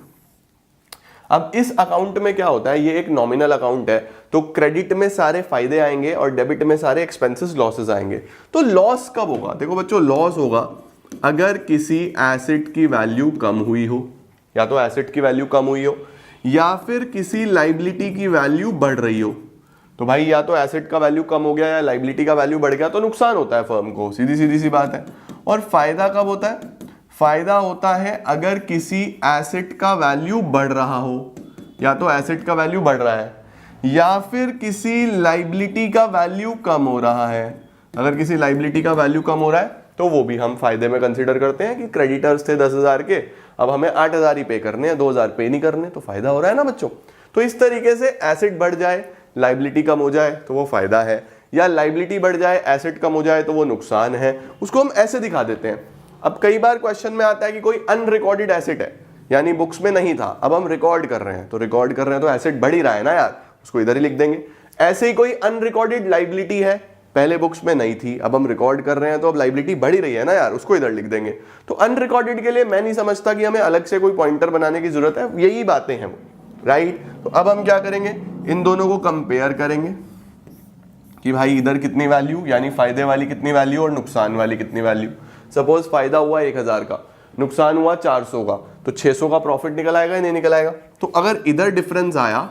अब इस अकाउंट में क्या होता है, ये एक नॉमिनल अकाउंट है, तो क्रेडिट में सारे फायदे आएंगे और डेबिट में सारे एक्सपेंसेस लॉसेस आएंगे। तो लॉस कब होगा? देखो बच्चों, लॉस होगा अगर किसी एसेट की वैल्यू कम हुई हो, या तो एसेट की वैल्यू कम हुई हो या फिर किसी लाइबिलिटी की वैल्यू बढ़ रही हो। तो भाई या तो एसेट का वैल्यू कम हो गया या लाइबिलिटी का वैल्यू बढ़ गया तो नुकसान होता है फर्म को, सीधी सीधी सी बात है। और फायदा कब होता है? फायदा होता है अगर किसी एसेट का वैल्यू बढ़ रहा हो, या तो एसेट का वैल्यू बढ़ रहा है या फिर किसी लाइबिलिटी का वैल्यू कम हो रहा है। अगर किसी लाइबिलिटी का वैल्यू कम हो रहा है तो वो भी हम फायदे में कंसीडर करते हैं कि क्रेडिटर्स थे 10,000 के, अब हमें 8,000 ही पे करने हैं, 2,000 पे नहीं करने, तो फायदा हो रहा है ना बच्चों। तो इस तरीके से एसेट बढ़ जाए लाइबिलिटी कम हो जाए तो वो फायदा है, या लाइबिलिटी बढ़ जाए एसेट कम हो जाए तो वो नुकसान है। उसको हम ऐसे दिखा देते हैं। अब कई बार क्वेश्चन में आता है कि कोई अनरिकॉर्डेड एसेट है, यानी बुक्स में नहीं था, अब हम रिकॉर्ड कर रहे हैं, तो रिकॉर्ड कर रहे हैं तो एसेट बढ़ ही रहा है ना यार, उसको इधर ही लिख देंगे। ऐसे ही कोई अनरिकॉर्डेड लाइबिलिटी है, पहले बुक्स में नहीं थी, अब हम रिकॉर्ड कर रहे हैं तो अब लाइबिलिटी बढ़ ही रही है ना यार, उसको इधर लिख देंगे। तो अनरिकॉर्डेड के लिए मैं नहीं समझता कि हमें अलग से कोई पॉइंटर बनाने की जरूरत है, यही बातें हैं वो, राइट। तो अब हम क्या करेंगे, इन दोनों को कंपेयर करेंगे कि भाई इधर कितनी वैल्यू, यानी फायदे वाली कितनी वैल्यू और नुकसान वाली कितनी वैल्यू। सपोज फायदा हुआ 1,000 का, नुकसान हुआ 400 का, तो 600 का प्रॉफिट निकल आएगा या नहीं निकल आएगा। तो अगर इधर डिफरेंस आया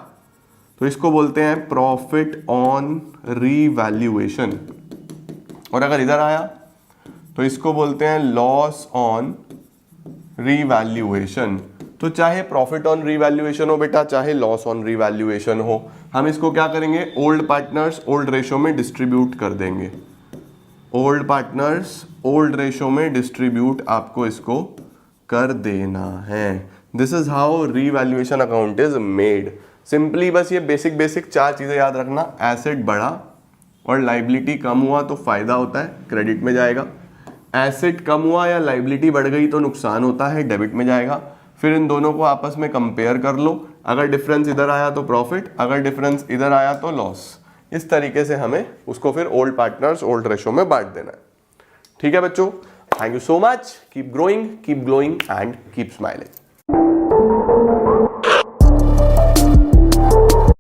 तो इसको बोलते हैं प्रॉफिट ऑन रीवैल्यूएशन, और अगर इधर आया तो इसको बोलते हैं लॉस ऑन रीवैल्यूएशन। तो चाहे प्रॉफिट ऑन रीवैल्यूएशन हो बेटा, चाहे लॉस ऑन रीवैल्यूएशन हो, हम इसको क्या करेंगे, ओल्ड पार्टनर्स ओल्ड रेशो में डिस्ट्रीब्यूट कर देंगे। ओल्ड पार्टनर्स ओल्ड रेशो में डिस्ट्रीब्यूट आपको इसको कर देना है। This is how revaluation account is made. Simply बस ये बेसिक 4 चीजें याद रखना, एसेट बढ़ा और लाइबिलिटी कम हुआ तो फायदा होता है, क्रेडिट में जाएगा। एसेट कम हुआ या लाइबिलिटी बढ़ गई तो नुकसान होता है, डेबिट में जाएगा। फिर इन दोनों को आपस में कंपेयर कर लो, अगर डिफरेंस इधर आया तो प्रॉफिट, अगर डिफरेंस इधर आया तो लॉस। इस तरीके से हमें उसको फिर ओल्ड पार्टनर्स ओल्ड रेशो में बांट देना है। ठीक है बच्चों, thank you so much, keep growing, keep glowing and keep smiling.